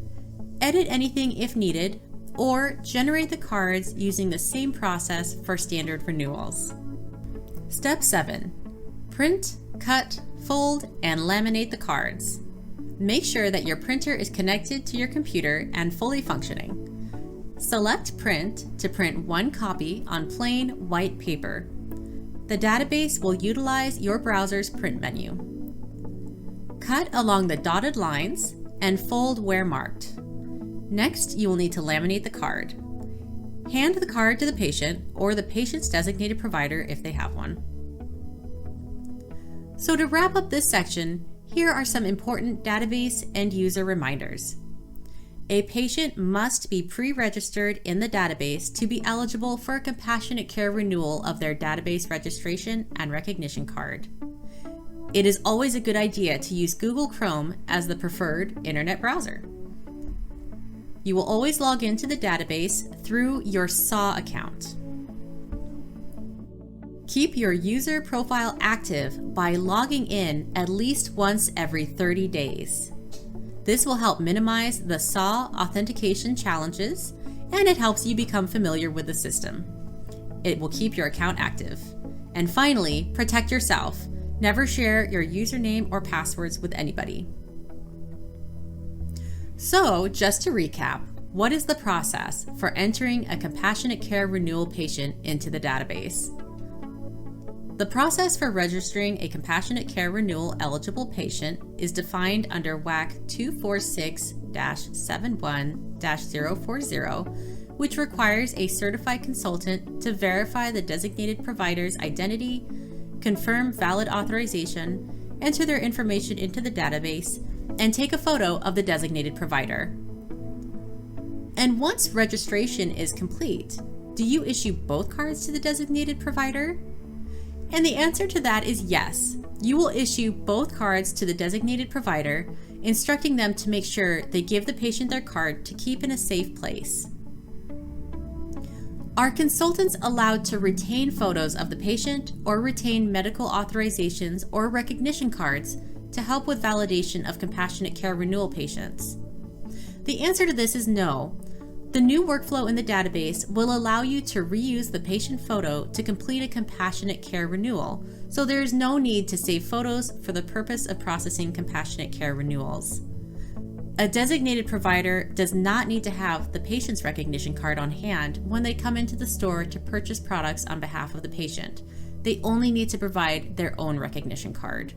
edit anything if needed, or generate the cards using the same process for standard renewals. Step 7. Print, cut, fold, and laminate the cards. Make sure that your printer is connected to your computer and fully functioning. Select Print to print one copy on plain white paper. The database will utilize your browser's print menu. Cut along the dotted lines and fold where marked. Next, you will need to laminate the card. Hand the card to the patient or the patient's designated provider if they have one. So to wrap up this section, here are some important database and user reminders. A patient must be pre-registered in the database to be eligible for a compassionate care renewal of their database registration and recognition card. It is always a good idea to use Google Chrome as the preferred internet browser. You will always log into the database through your SAW account. Keep your user profile active by logging in at least once every 30 days. This will help minimize the SAW authentication challenges, and it helps you become familiar with the system. It will keep your account active. And finally, protect yourself. Never share your username or passwords with anybody. So, just to recap, what is the process for entering a compassionate care renewal patient into the database? The process for registering a compassionate care renewal eligible patient is defined under WAC 246-71-040, which requires a certified consultant to verify the designated provider's identity, confirm valid authorization, enter their information into the database, and take a photo of the designated provider. And once registration is complete, do you issue both cards to the designated provider? And the answer to that is yes. You will issue both cards to the designated provider, instructing them to make sure they give the patient their card to keep in a safe place. Are consultants allowed to retain photos of the patient or retain medical authorizations or recognition cards to help with validation of compassionate care renewal patients? The answer to this is no. The new workflow in the database will allow you to reuse the patient photo to complete a compassionate care renewal, so there is no need to save photos for the purpose of processing compassionate care renewals. A designated provider does not need to have the patient's recognition card on hand when they come into the store to purchase products on behalf of the patient. They only need to provide their own recognition card.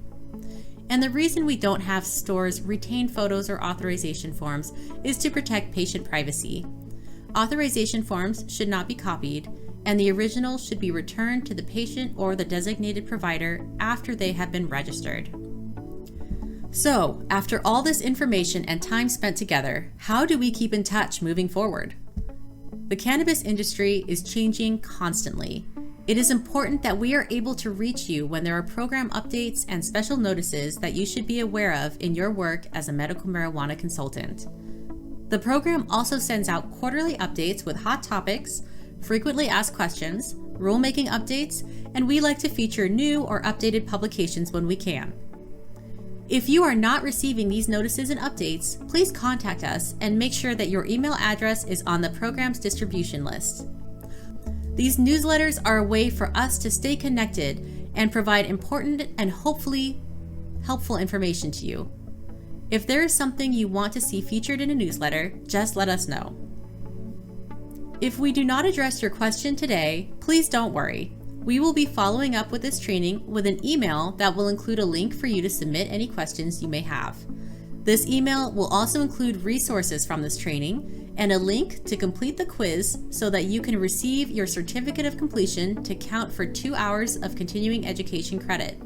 And the reason we don't have stores retain photos or authorization forms is to protect patient privacy. Authorization forms should not be copied, and the original should be returned to the patient or the designated provider after they have been registered. So, after all this information and time spent together, how do we keep in touch moving forward? The cannabis industry is changing constantly. It is important that we are able to reach you when there are program updates and special notices that you should be aware of in your work as a medical marijuana consultant. The program also sends out quarterly updates with hot topics, frequently asked questions, rulemaking updates, and we like to feature new or updated publications when we can. If you are not receiving these notices and updates, please contact us and make sure that your email address is on the program's distribution list. These newsletters are a way for us to stay connected and provide important and hopefully helpful information to you. If there is something you want to see featured in a newsletter, just let us know. If we do not address your question today, please don't worry. We will be following up with this training with an email that will include a link for you to submit any questions you may have. This email will also include resources from this training and a link to complete the quiz so that you can receive your certificate of completion to count for 2 hours of continuing education credit.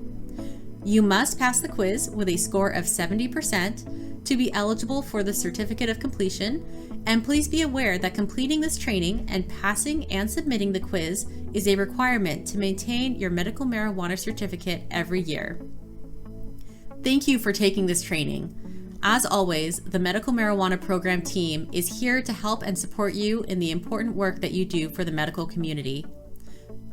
You must pass the quiz with a score of 70% to be eligible for the certificate of completion, and please be aware that completing this training and passing and submitting the quiz is a requirement to maintain your medical marijuana certificate every year. Thank you for taking this training. As always, the Medical Marijuana Program team is here to help and support you in the important work that you do for the medical community.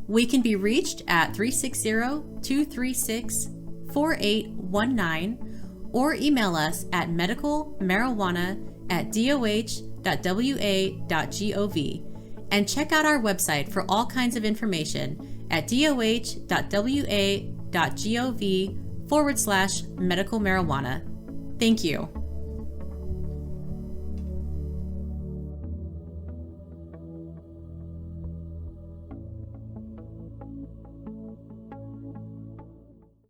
We can be reached at 360-236-4819 or email us at medicalmarijuana@doh.wa.gov and check out our website for all kinds of information at doh.wa.gov/medical marijuana. Thank you.